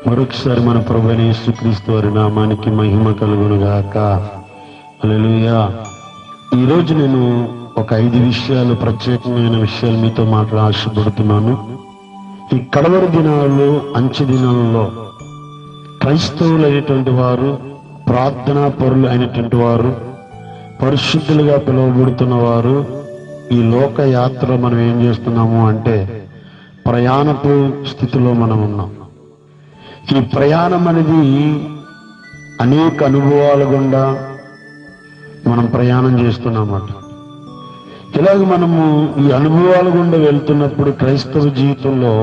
మరొకసారి మన ప్రభువైన యేసుక్రీస్తు వారి నామానికి మహిమ కలుగును గాక. హల్లెలూయా. ఈరోజు నేను ఒక 5 విషయాలు, ప్రత్యేకమైన విషయాలు మీతో మాట్లాడ ఆశపడుతున్నాను. ఈ కడవరి దినాల్లో, అంచె దినాల్లో క్రైస్తవులు అయినటువంటి వారు, ప్రార్థనా పరులు అయినటువంటి వారు, పరిశుద్ధులుగా పిలువబడుతున్న వారు, ఈ లోక యాత్ర మనం ఏం చేస్తున్నాము అంటే ప్రయాణపు స్థితిలో మనం ఉన్నాం. ఈ ప్రయాణం అనేది అనేక అనుభవాల గుండా మనం ప్రయాణం చేస్తున్నామట. ఇలాగ మనము ఈ అనుభవాల గుండా వెళ్తున్నప్పుడు క్రైస్తవ జీవితంలో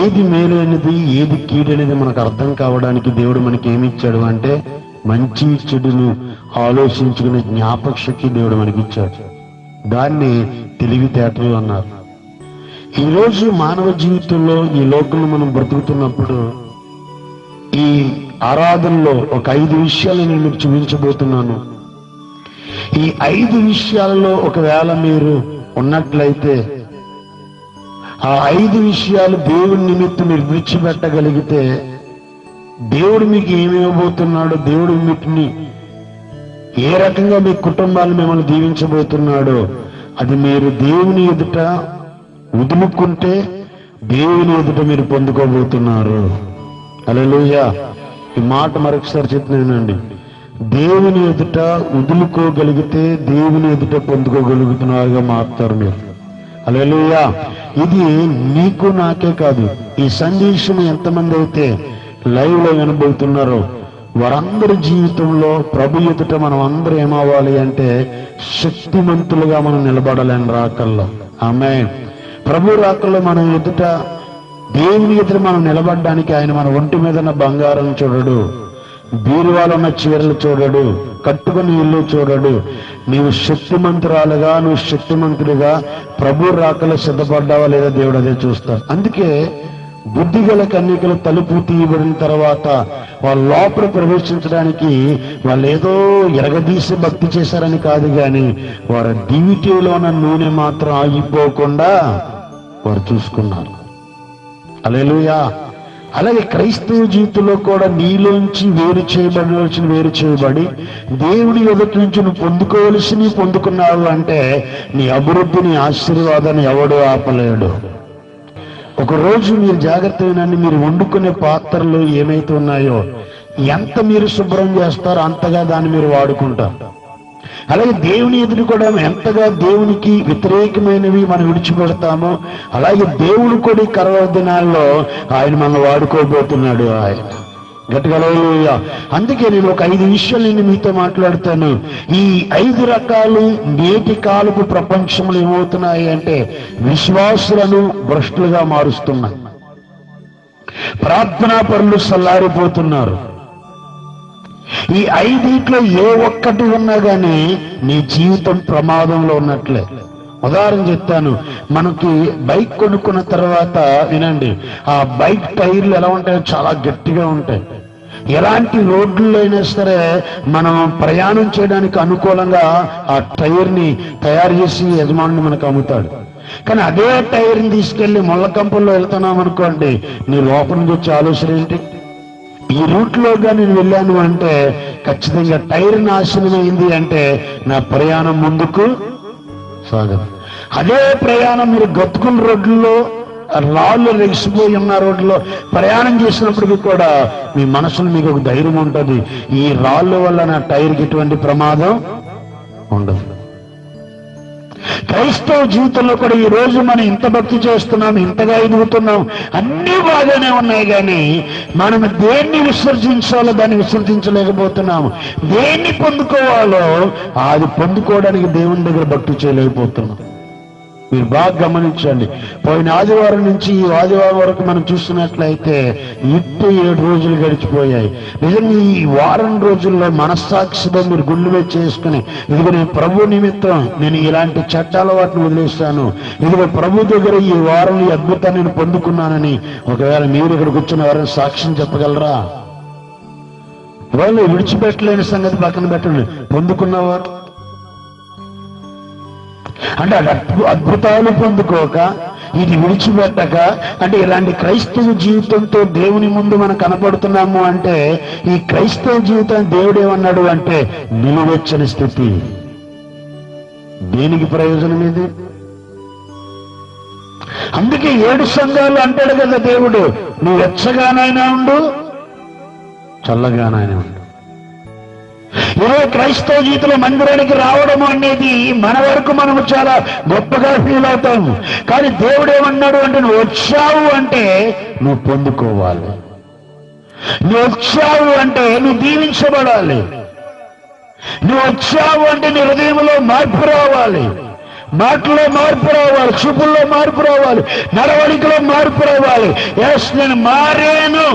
ఏది మేలైనది, ఏది కీడనేది మనకు అర్థం కావడానికి దేవుడు మనకి ఏమి ఇచ్చాడు అంటే మంచి చెడును ఆలోచించుకునే జ్ఞాపక శక్తి దేవుడు మనకి ఇచ్చాడు. దాన్ని తెలివితేటలు అన్నారు. ఈరోజు మానవ జీవితంలో ఈ లోకంలో మనం బ్రతుకుతున్నప్పుడు ఈ ఆరాధనలో ఒక 5 విషయాలు నేను మీకు చూపించబోతున్నాను. ఈ 5 విషయాలలో ఒకవేళ మీరు ఉన్నట్లయితే ఆ 5 విషయాలు దేవుని నిమిత్తం మీరు విడిచిపెట్టగలిగితే దేవుడు మీకు ఏమి ఇవ్వబోతున్నాడో, దేవుడు వీటిని ఏ రకంగా మీ కుటుంబాలు మిమ్మల్ని దీవించబోతున్నాడో అది మీరు దేవుని ఎదుట వదులుకుంటే దేవుని ఎదుట మీరు పొందుకోబోతున్నారు. హల్లెలూయా. ఈ మాట మరొకసారి చెప్తున్నానండి. దేవుని ఎదుట వదులుకోగలిగితే దేవుని ఎదుట పొందుకోగలుగుతున్నారుగా మారుతారు మీరు. హల్లెలూయా. ఇది నీకు నాకే కాదు, ఈ సందేశం ఎంతమంది అయితే లైవ్ లో వినబోతున్నారో వారందరి జీవితంలో ప్రభు ఎదుట మనం అందరూ ఏమవ్వాలి అంటే శక్తిమంతులుగా మనం నిలబడాలని రాకల్లో. ఆమేన్. ప్రభు రాకల్లో మనం ఎదుట, దేవుని ఎదుట మనం నిలబడడానికి ఆయన మన ఒంటి మీద ఉన్న బంగారం చూడడు, బీరువాలో ఉన్న చీరలు చూడడు, కట్టుకుని ఇల్లు చూడడు. నీవు శక్తిమంతురాలుగా, నువ్వు శక్తిమంతుడిగా ప్రభు రాకలో సిద్ధపడ్డావా లేదా దేవుడు అదే చూస్తాడు. అందుకే బుద్ధిగల కన్యకలు తలుపు తీయబడిన తర్వాత వాళ్ళ లోపల ప్రవేశించడానికి వాళ్ళు ఏదో ఎరగదీసి భక్తి చేశారని కాదు, కానీ వారి దివిటీలో ఉన్న నూనె మాత్రం ఆగిపోకుండా వారు చూసుకున్నారు. హల్లెలూయా. అలాగే క్రైస్తవ జీవితంలో కూడా నీలోంచి వేరు చేయబడి దేవుని ఎదుటి నుంచి నువ్వు పొందుకోవలసి పొందుకున్నావు అంటే నీ అభివృద్ధిని, ఆశీర్వాదాన్ని ఎవడు ఆపలేడు. ఒకరోజు మీరు జాగ్రత్తగా మీరు వండుకునే పాత్రలు ఏమైతే ఉన్నాయో ఎంత మీరు శుభ్రం చేస్తారో అంతగా దాన్ని మీరు వాడుకుంటారు. అలాగే దేవుని ఎదురు కూడా ఎంతగా దేవునికి వ్యతిరేకమైనవి మనం విడిచిపెడతామో అలాగే దేవుడు కూడా ఈ కడవరి దినాల్లో ఆయన మనం వాడుకోబోతున్నాడు. ఆయన గట్టిగా హల్లెలూయా. అందుకే నేను ఒక 5 విషయాలు నేను మీతో మాట్లాడుతాను. ఈ 5 రకాలు నేటి కాలపు ప్రపంచంలో ఏమవుతున్నాయి అంటే విశ్వాసులను భ్రష్టులుగా మారుస్తున్నాయి. ప్రార్థనా పరులు సల్లారిపోతున్నారు. ఈ 5 ఏ ఒక్కటి ఉన్నా కానీ నీ జీవితం ప్రమాదంలో ఉన్నట్లే. ఉదాహరణ చెప్తాను. మనకి బైక్ కొనుక్కున్న తర్వాత వినండి, ఆ బైక్ టైర్లు ఎలా ఉంటాయో చాలా గట్టిగా ఉంటాయి. ఎలాంటి రోడ్లలో అయినా సరే మనం ప్రయాణం చేయడానికి అనుకూలంగా ఆ టైర్ని తయారు చేసి యజమానుడు మనకు అమ్ముతాడు. కానీ అదే టైర్ని తీసుకెళ్లి ముళ్ళ కంపల్లో వెళ్తున్నాం అనుకోండి, నీ లోపల నుంచి వచ్చే ఆలోచన ఏంటి? ఈ రూట్లోగా నేను వెళ్ళాను అంటే ఖచ్చితంగా టైర్ నాశనం అయింది అంటే నా ప్రయాణం ముందుకు సాగదు. అదే ప్రయాణం మీరు గతుకుల రోడ్లలో, రాళ్ళు రెగిసిపోయి ఉన్న రోడ్లో ప్రయాణం చేసినప్పటికీ కూడా మీ మనసులో మీకు ఒక ధైర్యం ఉంటుంది, ఈ రాళ్ళ వల్ల నా టైర్కి ఎటువంటి ప్రమాదం ఉండదు. క్రైస్తవ జీవితంలో కూడా ఈ రోజు మనం ఇంత భక్తి చేస్తున్నాం, ఇంతగా ఎదుగుతున్నాం, అన్నీ బాగానే ఉన్నాయి, కానీ మనం దేన్ని విసర్జించాలో దాన్ని విసర్జించలేకపోతున్నాము. దేన్ని పొందుకోవాలో అది పొందుకోవడానికి దేవుని దగ్గర భక్తి చేయలేకపోతున్నాం. మీరు బాగా గమనించండి. పోయిన ఆదివారం నుంచి ఈ ఆదివారం వరకు మనం చూస్తున్నట్లయితే 7 రోజులు గడిచిపోయాయి. నిజంగా ఈ వారం రోజుల్లో మనస్సాక్షిగా మీరు గుండె మీద చేసుకుని, ఇదిగో నేను ప్రభు నిమిత్తం నేను ఇలాంటి చట్టాల వాటిని వదిలేస్తాను, ఇదిగో ప్రభు దగ్గర ఈ వారం ఈ అద్భుతాన్ని నేను పొందుకున్నానని ఒకవేళ మీరు ఇక్కడ కూర్చొని ఎవరైనా సాక్ష్యం చెప్పగలరా? వాళ్ళు విడిచిపెట్టలేని సంగతి పక్కన పెట్టండి, పొందుకున్నవారు అంటే అద్భుతాలు పొందుకోక ఇది విడిచిపెట్టక, అంటే ఇలాంటి క్రైస్తవ జీవితంతో దేవుని ముందు మనం కనపడుతున్నాము అంటే, ఈ క్రైస్తవ జీవితం దేవుడు ఏమన్నాడు అంటే నిలువెచ్చని స్థితి. దేనికి ప్రయోజనం ఇది? అందుకే 7 సంఘాలు అంటాడు కదా దేవుడు, నువ్వు వెచ్చగానైనా ఉండు, చల్లగానైనా ఉండు. ఈరోజు క్రైస్తవ జీవితంలో మందిరానికి రావడం అనేది మన వరకు మనము చాలా గొప్పగా ఫీల్ అవుతాము. కానీ దేవుడు ఏమన్నాడు అంటే, నువ్వు వచ్చావు అంటే నువ్వు పొందుకోవాలి, నువ్వు వచ్చావు అంటే నువ్వు దీవించబడాలి, నువ్వు వచ్చావు అంటే నీ హృదయంలో మార్పు రావాలి, మాటలో మార్పు రావాలి, చూపుల్లో మార్పు రావాలి, నడవడికలో మార్పు రావాలి. ఎస్, నేను మారాను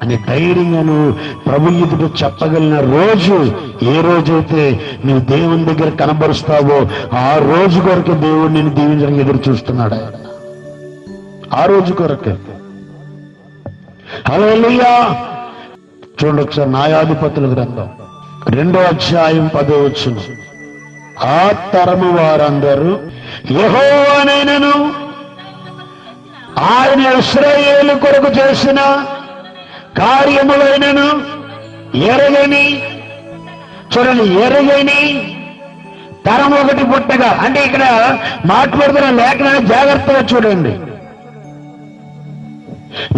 అని ధైర్యంగా నువ్వు ప్రభు ఎదుట చెప్పగలిగిన రోజు, ఏ రోజైతే నువ్వు దేవుని దగ్గర కనబరుస్తావో ఆ రోజు కొరకు దేవుడు నిన్ను దీవించడానికి ఎదురు చూస్తున్నాడు. ఆ రోజు కొరకే. హల్లెలూయా. చూడండి ఒకసారి న్యాయాధిపతుల గ్రంథం 2వ అధ్యాయం 10వ వచనం. ఆ తరము వారందరూ యెహోవానైనను ఆయన ఇశ్రాయేలు కొరకు చేసిన కార్యములైనను ఎరగని, చూడండి, ఎరగని తరం ఒకటి పుట్టగా, అంటే ఇక్కడ మాట్లాడుతున్న లేఖనాన్ని జాగ్రత్తగా చూడండి.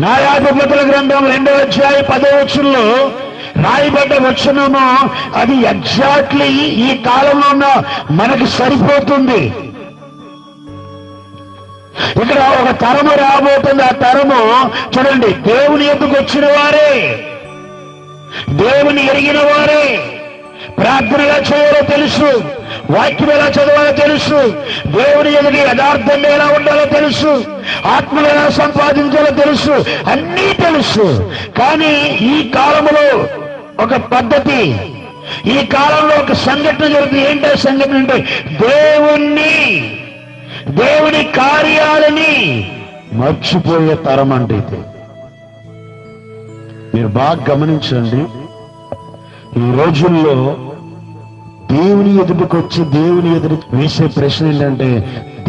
న్యాయాధిపతుల గ్రంథం 2వ అధ్యాయం 10వ వచనంలో రాయబడ్డ వచనము అది ఎగ్జాక్ట్లీ ఈ కాలంలో ఉన్న మనకి సరిపోతుంది. ఇక్కడ ఒక తరము రాబోతుంది. ఆ తరము చూడండి, దేవుని ఎద్దుకు వచ్చిన వారే, దేవుని ఎరిగిన వారే, ప్రార్థన ఎలా చేయాలో తెలుసు, వాక్యం ఎలా చదవాలో తెలుసు, దేవుని ఎదుటి యథార్థంగా ఎలా ఉండాలో తెలుసు, ఆత్మలు ఎలా సంపాదించాలో తెలుసు, అన్నీ తెలుసు. కానీ ఈ కాలంలో ఒక పద్ధతి, ఈ కాలంలో ఒక సంఘటన జరుగుతుంది. ఏంటో సంఘటన అంటే దేవుని కార్యాలని మర్చిపోయే తరం అంటే ఇది. మీరు బాగా గమనించండి. ఈ రోజుల్లో దేవుని ఎదుటికి వచ్చి దేవుని ఎదురు వేసే ప్రశ్న ఏంటంటే,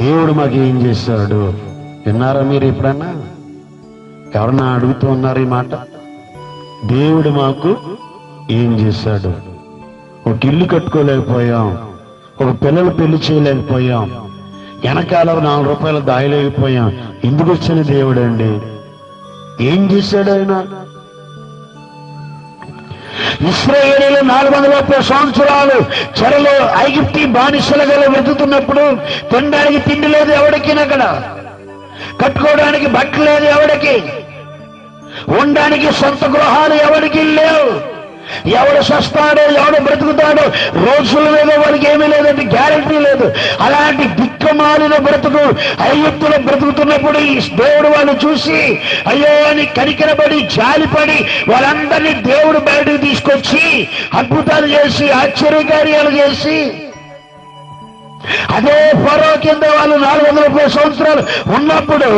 దేవుడు మాకు ఏం చేశాడు? విన్నారా మీరు ఎప్పుడన్నా? ఎవరన్నా అడుగుతూ ఉన్నారు ఈ మాట? దేవుడు మాకు ఏం చేశాడు? ఒక ఇల్లు కట్టుకోలేకపోయాం, ఒక పిల్లలు పెళ్లి చేయలేకపోయాం, వెనకాల 4 రూపాయలు దాయలేకపోయాం. ఎందుకు వచ్చిన దేవుడు అండి? ఏం చేశాడు ఆయన? ఇశ్రాయేలీయులు 430 సంవత్సరాలు చెరలో ఐగుప్తి బానిసలుగా వెతుకుతున్నప్పుడు తినడానికి తిండి లేదు ఎవడికి, అక్కడ కట్టుకోవడానికి బట్టలు లేదు ఎవడికి, ఉండడానికి సొంత గృహాలు ఎవరికి లేవు. ఎవడు సస్తాడో ఎవడు బ్రతుకుతాడో రోజుల మీద వారికి ఏమీ లేదంటే గ్యారెంటీ లేదు. అలాంటి దిక్కుమాలిన బ్రతుకు ఐగుప్తులో బ్రతుకుతున్నప్పుడు ఈ దేవుడు వాళ్ళు చూసి అయ్యో అని కనికరపడి జాలిపడి వాళ్ళందరినీ దేవుడు బయటకు తీసుకొచ్చి అద్భుతాలు చేసి ఆశ్చర్యకార్యాలు చేసి, అదే ఫరో కింద వాళ్ళు 430 సంవత్సరాలు ఉన్నప్పుడు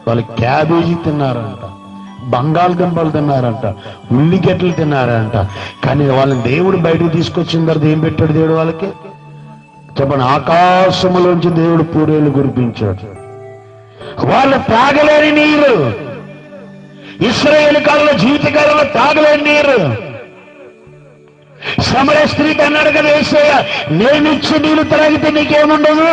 వాళ్ళు క్యాబేజీ తిన్నారంట, బంగాళదుంపలు తిన్నారంట, ఉల్లిగడ్డలు తిన్నారంట. కానీ వాళ్ళని దేవుడు బయటకు తీసుకొచ్చిన తర్వాత ఏం పెట్టాడు దేవుడు వాళ్ళకి? చెప్పండి. ఆకాశములోంచి దేవుడు పూరేలు కురిపించాడు. వాళ్ళు తాగలేని నీరు, ఇశ్రాయేలు కాలంలో జీవితకాలంలో తాగలేని నీరు. సమరయ స్త్రీకి అన్నాడు కదా యేసయ్య, నేనిచ్చే నీళ్ళు త్రాగితే నీకేముండదు,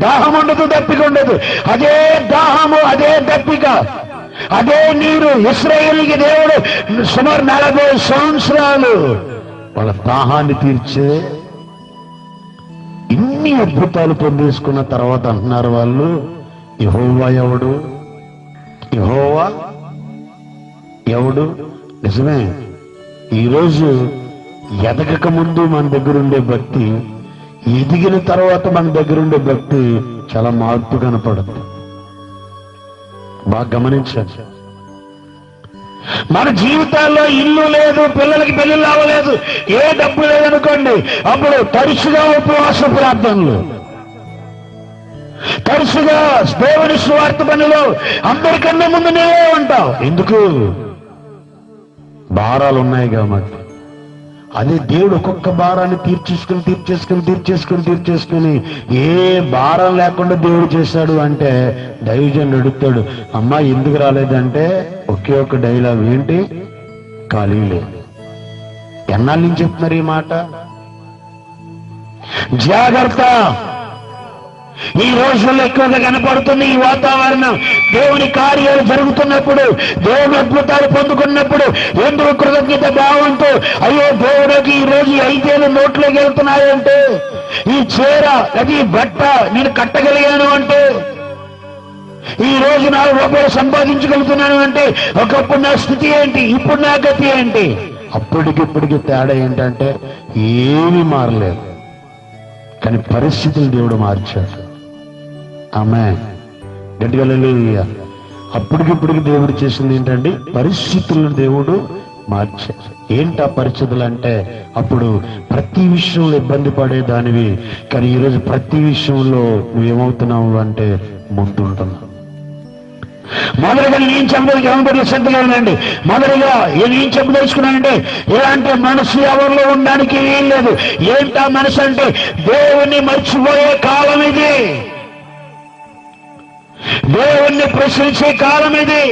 దాహం ఉండదు, దప్పిక ఉండదు. అదే దాహము, అదే దప్పిక, అదే నీరు ఇశ్రాయేలుకి దేవుడు సుమారు 40 సంవత్సరాలు వాళ్ళ దాహాన్ని తీర్చే ఇన్ని అద్భుతాలు పొందేసుకున్న తర్వాత అంటున్నారు వాళ్ళు, యెహోవా ఎవడు? యెహోవా ఎవడు? నిజమే, ఈరోజు ఎదగక ముందు మన దగ్గర ఉండే భక్తి, ఎదిగిన తర్వాత మన దగ్గర ఉండే భక్తి చాలా మార్పు కనపడుతుంది. బాగా గమనించండి. మన జీవితాల్లో ఇల్లు లేదు, పిల్లలకి పెళ్లిళ్ళు అవ్వలేదు, ఏ డబ్బు లేదనుకోండి, అప్పుడు తరచుగా ఉపవాస ప్రార్థనలు, తరచుగా దేవుని స్వార్థ పనిలో అందరికన్నా ముందు నేనే ఉంటావు. ఎందుకు? భారాలు ఉన్నాయి కాబట్టి. అదే దేవుడు ఒక్కొక్క భారాన్ని తీర్చేసుకుని ఏ భారం లేకుండా దేవుడు చేశాడు అంటే దైవజనుడు అడుగుతాడు, అమ్మా ఎందుకు రాలేదంటే ఒకే ఒక డైలాగ్, ఏంటి? ఖాళీ లేదు. ఎన్నాళ్ళ నుంచి చెప్తున్నారు ఈ మాట? జాగ్రత్త. ఈ రోజుల్లో ఎక్కువగా కనపడుతుంది ఈ వాతావరణం. దేవుని కార్యాలు జరుగుతున్నప్పుడు, దేవుని అద్భుతాలు పొందుకున్నప్పుడు ఎందుకు కృతజ్ఞత భావంతో, అయ్యో దేవుడికి ఈ రోజు 5 ఏళ్ళు నోట్లోకి వెళ్తున్నాయంటే, ఈ చీర అది బట్ట నేను కట్టగలిగాను అంటే, ఈ రోజు 4 రూపాయలు సంపాదించగలుగుతున్నాను అంటే, ఒకప్పుడు నా స్థితి ఏంటి, ఇప్పుడు నా గతి ఏంటి? అప్పటికిప్పటికి తేడా ఏంటంటే ఏమీ మారలేదు, కానీ పరిస్థితులు దేవుడు మార్చాడు. ఆమేన్. గట్టిగా హల్లెలూయా. అప్పటికిప్పటికి దేవుడు చేసింది ఏంటండి? పరిస్థితులను దేవుడు మార్చాడు. ఏంటి ఆ పరిస్థితులు అంటే, అప్పుడు ప్రతి విషయంలో ఇబ్బంది పడేదానివి, కానీ ఈరోజు ప్రతి విషయంలో నువ్వేమవుతున్నావు అంటే ముందుంటున్నావు. మొదటిగా నేను చెప్పదలుచుకున్నానండి, శ్రద్ధగా ఉండండి. మొదటిగా నేను చెప్పదలుచుకున్నానంటే, ఇలాంటి మనసు ఎవరిలో ఉండడానికి ఏం లేదు. ఏంటా మనసు అంటే, దేవుణ్ణి మర్చిపోయే కాలం ఇది, దేవుణ్ణి ప్రశ్నించే కాలం ఇది.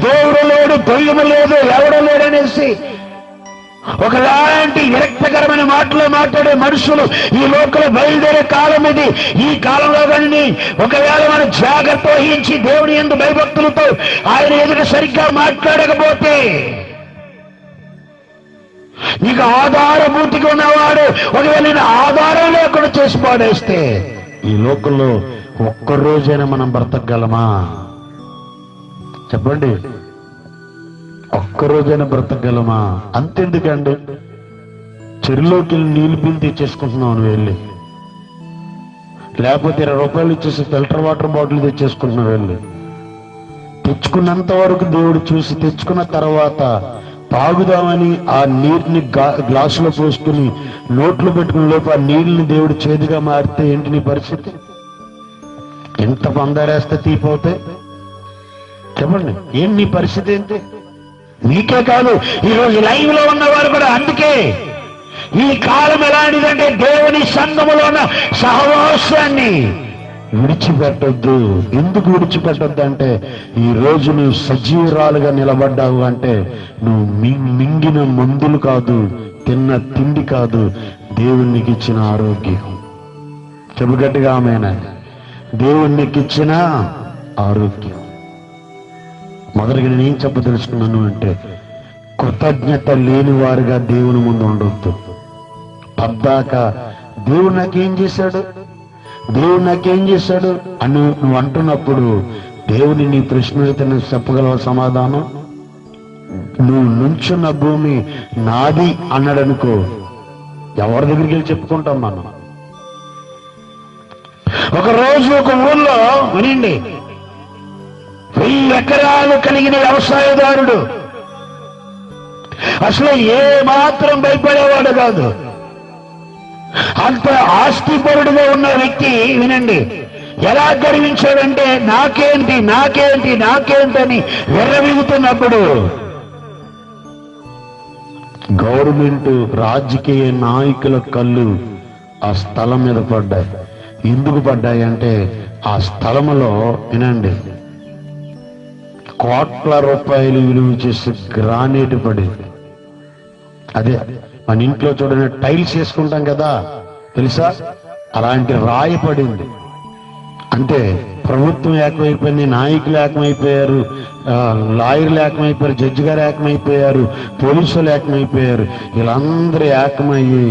దేవుడు లేడు, దెయ్యము లేదు, ఎవడు లేడనేసి ఒకలాంటి విరక్తకరమైన మాటలు మాట్లాడే మనుషులు ఈ లోకంలో బయలుదేరే కాలం ఇది. ఈ కాలంలో కానీ ఒకవేళ మనం జాగ్రత్త వహించి దేవుని యందు భయభక్తులతో ఆయన ఎదుట సరిగ్గా మాట్లాడకపోతే, నీకు ఆధారభూతిగా ఉన్నవాడు ఒకవేళ నేను ఆధారం లేకుండా చేసి పాడేస్తే, ఈ లోకంలో ఒక్కరోజైనా మనం బ్రతకగలమా? చెప్పండి, ఒక్కరోజైనా బ్రతకగలమా? అంతెందుకండి, చెరువులోకి వెళ్ళి నీళ్ళు బిల్లు తెచ్చేసుకుంటున్నావు నువ్వు వెళ్ళి, లేకపోతే 20 రూపాయలు ఇచ్చేసి ఫిల్టర్ వాటర్ బాటిల్ తెచ్చేసుకుంటున్నావు వెళ్ళి. తెచ్చుకున్నంత వరకు దేవుడు చూసి, తెచ్చుకున్న తర్వాత తాగుదామని ఆ నీటిని గ్లాసులో పోసుకుని నోట్లో పెట్టుకుని లోపు ఆ నీళ్ళని దేవుడు చేదుగా మారితే ఏంటి నీ పరిస్థితి? ఎంత పందారేస్తే తీపోతే చెప్పండి, ఏం నీ పరిస్థితి ఏంటి? నీకే కాదు, ఈరోజు లైవ్ లో ఉన్నవారు కూడా. అందుకే ఈ కాలం ఎలాంటిదంటే, దేవుని సంఘములో ఉన్న సహవాసాన్ని విడిచిపెట్టొద్దు. ఎందుకు విడిచిపెట్టొద్దు అంటే, ఈ రోజు నువ్వు సజీవురాలుగా నిలబడ్డావు అంటే, నువ్వు మింగిన మందులు కాదు, తిన్న తిండి కాదు, దేవునికి ఇచ్చిన ఆరోగ్యం. చెప్పు గట్టిగా ఆమేన్. దేవునికి ఇచ్చిన ఆరోగ్యం. మొదటిగా నేను చెప్పదలుచుకున్నాను అంటే, కృతజ్ఞత లేని వారుగా దేవుని ముందు ఉండొద్దు. పద్దాక దేవుడు నాకేం చేశాడు, దేవుడు నాకేం చేశాడు అని నువ్వు అంటున్నప్పుడు, దేవుని నీ ప్రశ్న అయితే నువ్వు చెప్పగలవ సమాధానం? నువ్వు నుంచున్న భూమి నాది అన్నాడనుకో, ఎవరి దగ్గరికి వెళ్ళి చెప్పుకుంటాం మనం? ఒక రోజు ఒక ఊళ్ళో వినండి, 1000 ఎకరాలు కలిగిన వ్యవసాయదారుడు, అసలు ఏ మాత్రం భయపడేవాడు కాదు, అంత ఆస్తిపరుడుగా ఉన్న వ్యక్తి వినండి ఎలా గర్వించాడంటే, నాకేంటి నాకేంటి నాకేంటని విర్రవీగుతున్నప్పుడు గవర్నమెంట్ రాజకీయ నాయకుల కళ్ళు ఆ స్థలం మీద పడ్డాయి. ఎందుకు పడ్డాయి అంటే, ఆ స్థలంలో వినండి కోట్ల రూపాయలు విలువ చేసే గ్రానైట్ పడింది. అదే మన ఇంట్లో చూడండి టైల్స్ వేసుకుంటాం కదా, తెలుసా? అలాంటి రాయి పడింది. అంటే ప్రభుత్వం ఏకమైపోయింది, నాయకులు ఏకమైపోయారు, లాయర్లు ఏకమైపోయారు, జడ్జి గారు ఏకమైపోయారు, పోలీసులు ఏకమైపోయారు. వీళ్ళందరూ ఏకమయ్యి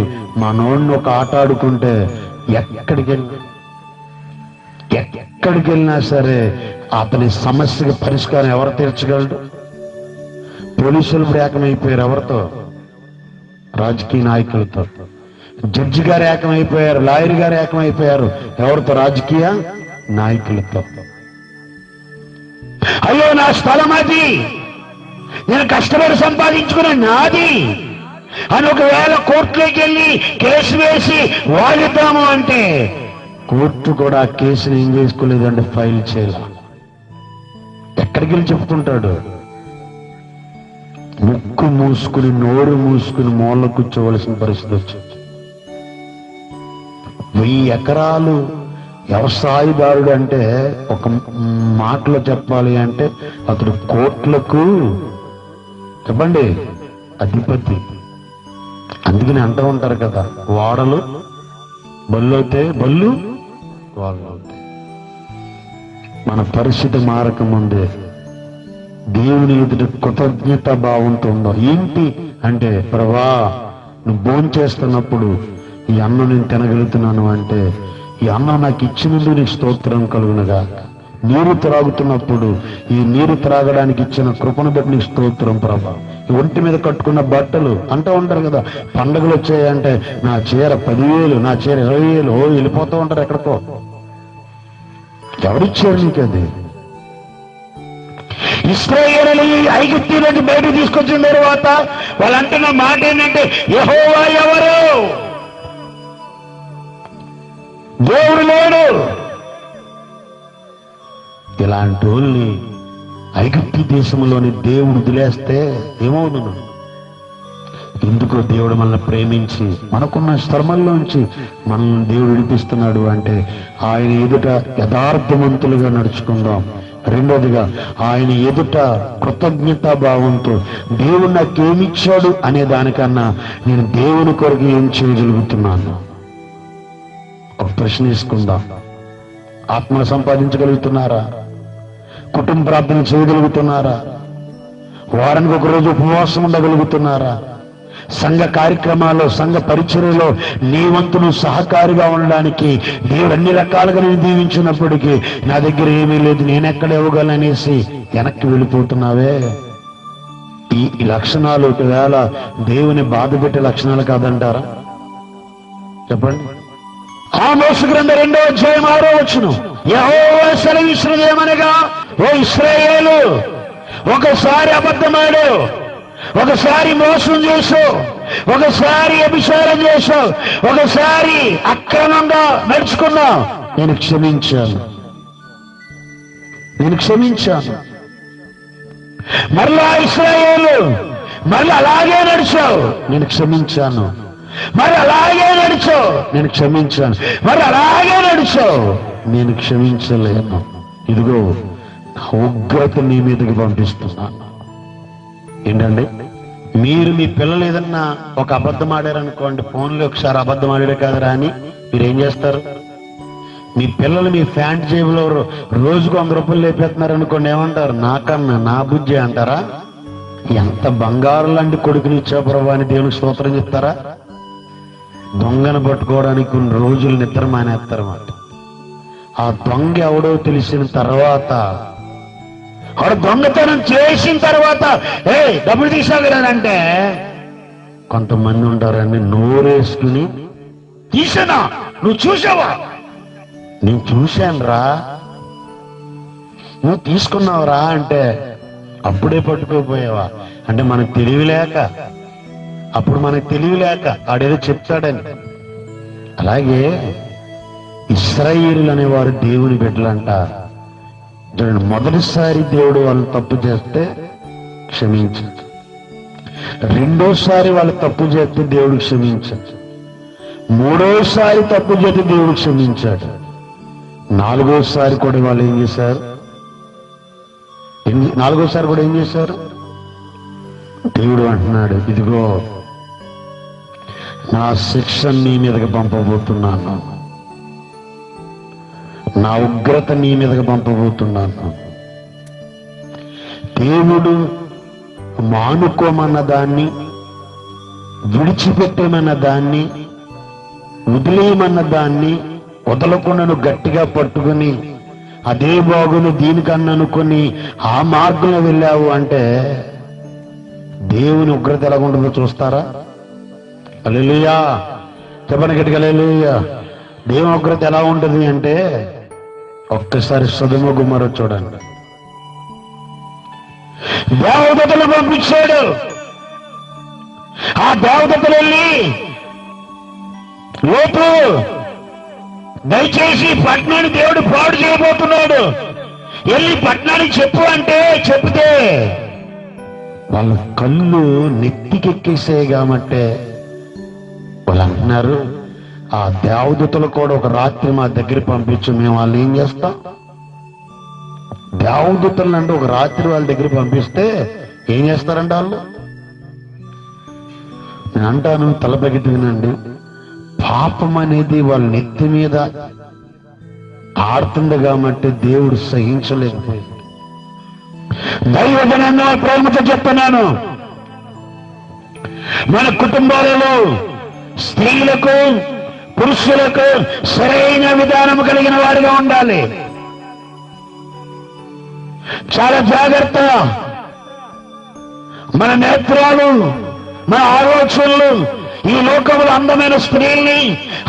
మనోడిని ఒక ఆట ఆడుకుంటే ఎక్కడికి వెళ్ళినా సరే అతని సమస్యకి పరిష్కారం ఎవరు తీర్చగలడు? పోలీసులు ఏకమైపోయారు. ఎవరితో? రాజకీయ నాయకులతో. జడ్జి గారు ఏకమైపోయారు, లాయర్ గారు ఏకమైపోయారు. ఎవరితో? రాజకీయ నాయకులతో. అయ్యో నా స్థలం అది, నేను కష్టపడి సంపాదించుకున్న నాది అని ఒకవేళ కోర్టులోకి వెళ్ళి కేసు వేసి వాడుతాము అంటే, కోర్టు కూడా ఆ కేసుని ఏం చేసుకోలేదంటే ఫైల్ చేయాల. ఎక్కడికి వెళ్ళి చెప్పుకుంటాడు? ముక్కు మూసుకుని నోరు మూసుకుని మూల కూర్చోవలసిన పరిస్థితి వచ్చింది. 1000 ఎకరాలు వ్యవసాయదారుడు అంటే ఒక మాటలో చెప్పాలి అంటే అతడు కోట్లకు చెప్పండి అధిపతి. అందుకని అంటూ ఉంటారు కదా, వాడలు బళ్ళు అవుతాయి, బళ్ళు వాళ్ళు అవుతాయి. మన పరిస్థితి మారకముందే దేవుని ఎదుట కృతజ్ఞత భావంతో ఉందో. ఏంటి అంటే, ప్రభా నువ్వు భోంచేస్తున్నప్పుడు ఈ అన్నం నేను తినగలుగుతున్నాను అంటే, ఈ అన్నం నాకు ఇచ్చినందుకు నీకు స్తోత్రం కలుగునగా. నీరు త్రాగుతున్నప్పుడు ఈ నీరు త్రాగడానికి ఇచ్చిన కృపను బట్టి నీకు స్తోత్రం ప్రభా. ఈ ఒంటి మీద కట్టుకున్న బట్టలు అంటూ ఉంటారు కదా, పండుగలు వచ్చాయంటే నా చీర 10,000, నా చీర 20,000, వెళ్ళిపోతూ ఉంటారు ఎక్కడికో. ఎవరిచ్చారు నీకు అది? ఇశ్రాయేలు ఐగుప్తు నుంచి బయటకు తీసుకొచ్చిన తర్వాత వాళ్ళు అంటున్న మాట ఏంటంటే, యెహోవా ఎవరు? దేవుడు లేడు. ఇలాంటి వాళ్ళని ఐగుప్తు దేశంలోని దేవుడు వదిలేస్తే ఏమవును? ఎందుకో దేవుడు మనల్ని ప్రేమించి మనకున్న శ్రమల్లోంచి మనల్ని దేవుడు విడిపిస్తున్నాడు అంటే ఆయన ఎదుట యథార్థవంతులుగా నడుచుకుందాం. రెండోదిగా ఆయన ఎదుట కృతజ్ఞతా భావంతో దేవుడు నాకేమిచ్చాడు అనే దానికన్నా నేను దేవుని కొరకు ఏం చేయగలుగుతున్నాను. ఒక ప్రశ్న వేసుకుందాం. ఆత్మను సంపాదించగలుగుతున్నారా? కుటుంబ ప్రార్థన చేయగలుగుతున్నారా? వారానికి ఒకరోజు ఉపవాసం ఉండగలుగుతున్నారా? సంఘ కార్యక్రమాల్లో, సంఘ పరిచర్యలో నీ వంతును సహకారిగా ఉండడానికి దేవుడు అన్ని రకాలుగా నేను దీవించినప్పటికీ నా దగ్గర ఏమీ లేదు, నేనెక్కడ ఇవ్వగలనేసి వెనక్కి వెళ్ళిపోతున్నావే. ఈ లక్షణాలు ఒకవేళ దేవుని బాధ పెట్టే లక్షణాలు కాదంటారా? చెప్పండి. ఆమోసు గ్రంథం 2వ అధ్యాయం 6వ వచనం, యెహోవా సెలవిచ్చినదేమనగా, ఓ ఇశ్రాయేలు, ఒకసారి అబద్ధమాడావు, ఒకసారి మోసం చేసావు, ఒకసారి వ్యభిచారం చేసావు, ఒకసారి అక్రమంగా నడుచుకున్నావు, నేను క్షమించాను, నేను క్షమించాను. మరలా ఇశ్రాయేలు, మరలా అలాగే నడిచావు, నేను క్షమించాను. మరి అలాగే నడిచావు, నేను క్షమించాను. మరి అలాగే నడిచావు, నేను క్షమించలేను. ఇదిగో నా ఉగ్రత నీ మీదకి పంపిస్తున్నాను. ఏంటండి, మీరు మీ పిల్లలు ఏదన్నా ఒక అబద్ధం ఆడారనుకోండి, ఫోన్లో ఒకసారి అబద్ధం ఆడారు కదరా అని మీరేం చేస్తారు? మీ పిల్లలు మీ ప్యాంట్ జేబులో రోజుకు 100 రూపాయలు లేపేస్తున్నారు అనుకోండి, ఏమంటారు? నాకన్నా నా బుజ్జి అంటారా? ఎంత బంగారు లాంటి కొడుకుని ఇచ్చావు ప్రభు అని దేవునికి స్తోత్రం చెప్తారా? దొంగను పట్టుకోవడానికి కొన్ని రోజులు నిద్ర మానేస్తారన్నమాట. ఆ దొంగ ఎవడో తెలిసిన తర్వాత, వాడు దొంగతనం చేసిన తర్వాత డబ్బులు తీసాగలనంటే కొంతమంది ఉంటారండి, నోరేసుకుని తీసానా, నువ్వు చూసావా? నేను చూశాను రా, నువ్వు తీసుకున్నావురా అంటే అప్పుడే పట్టుకోపోయావా అంటే మనకు తెలివిలేక, అప్పుడు మనకు తెలివిలేక ఆడేదో చెప్తాడని. అలాగే ఇశ్రాయేలు అనేవారు దేవుని బిడ్డలంట. మొదటిసారి దేవుడు వాళ్ళు తప్పు చేస్తే క్షమించాడు, రెండోసారి వాళ్ళు తప్పు చేస్తే దేవుడు క్షమించాడు, మూడోసారి తప్పు చేస్తే దేవుడు క్షమించాడు, నాలుగోసారి కూడా వాళ్ళు ఏం చేశారు? నాలుగోసారి కూడా ఏం చేశారు? దేవుడు అంటున్నాడు, ఇదిగో నా శిక్ష నీ మీదకి పంపబోతున్నాను, నా ఉగ్రత నీ మీదకి పంపబోతున్నాను. దేవుడు మానుకోమన్న దాన్ని, విడిచిపెట్టేమన్న దాన్ని, వదిలేయమన్న దాన్ని వదలకుండా నువ్వు గట్టిగా పట్టుకుని అదే బాగుని దీనికన్నా అనుకుని ఆ మార్గంలో వెళ్ళావు అంటే దేవుని ఉగ్రత ఎలా ఉంటుందో చూస్తారా? హల్లెలూయా, చెప్పండి గట్టిగా హల్లెలూయా. దేవుని ఉగ్రత ఎలా ఉంటుంది అంటే ఒక్కసారి సొదొమ గొమొర్రా చూడండి. దేవదూతలు పంపించాడు, ఆ దేవదూతలు వెళ్ళి లోతు దయచేసి పట్టణాన్ని దేవుడు పాడు చేయబోతున్నాడు, వెళ్ళి పట్టణానికి చెప్పు అంటే చెప్తే వాళ్ళ కళ్ళు నెత్తికెక్కేసాయి కాబట్టి వాళ్ళు అంటున్నారు, ఆ దేవదూతలు కూడా ఒక రాత్రి మా దగ్గర పంపించు, మేము వాళ్ళు ఏం చేస్తాం? దేవదూతలు అంటే ఒక రాత్రి వాళ్ళ దగ్గర పంపిస్తే ఏం చేస్తారంట వాళ్ళు? నేను అంటాను, తలపెగిటి వినండి, పాపం అనేది వాళ్ళ నెత్తి మీద ఆడుతుంది కాబట్టి దేవుడు సహించలేకపోయింది. దైవజనంగా ప్రేమతో చెప్తున్నాను, మన కుటుంబాలలో స్త్రీలకు పురుషులకు సరైన విధానం కలిగిన వారిగా ఉండాలి. చాలా జాగ్రత్త. మన నేత్రాలు, మన ఆలోచనలు ఈ లోకంలో అందమైన స్త్రీల్ని,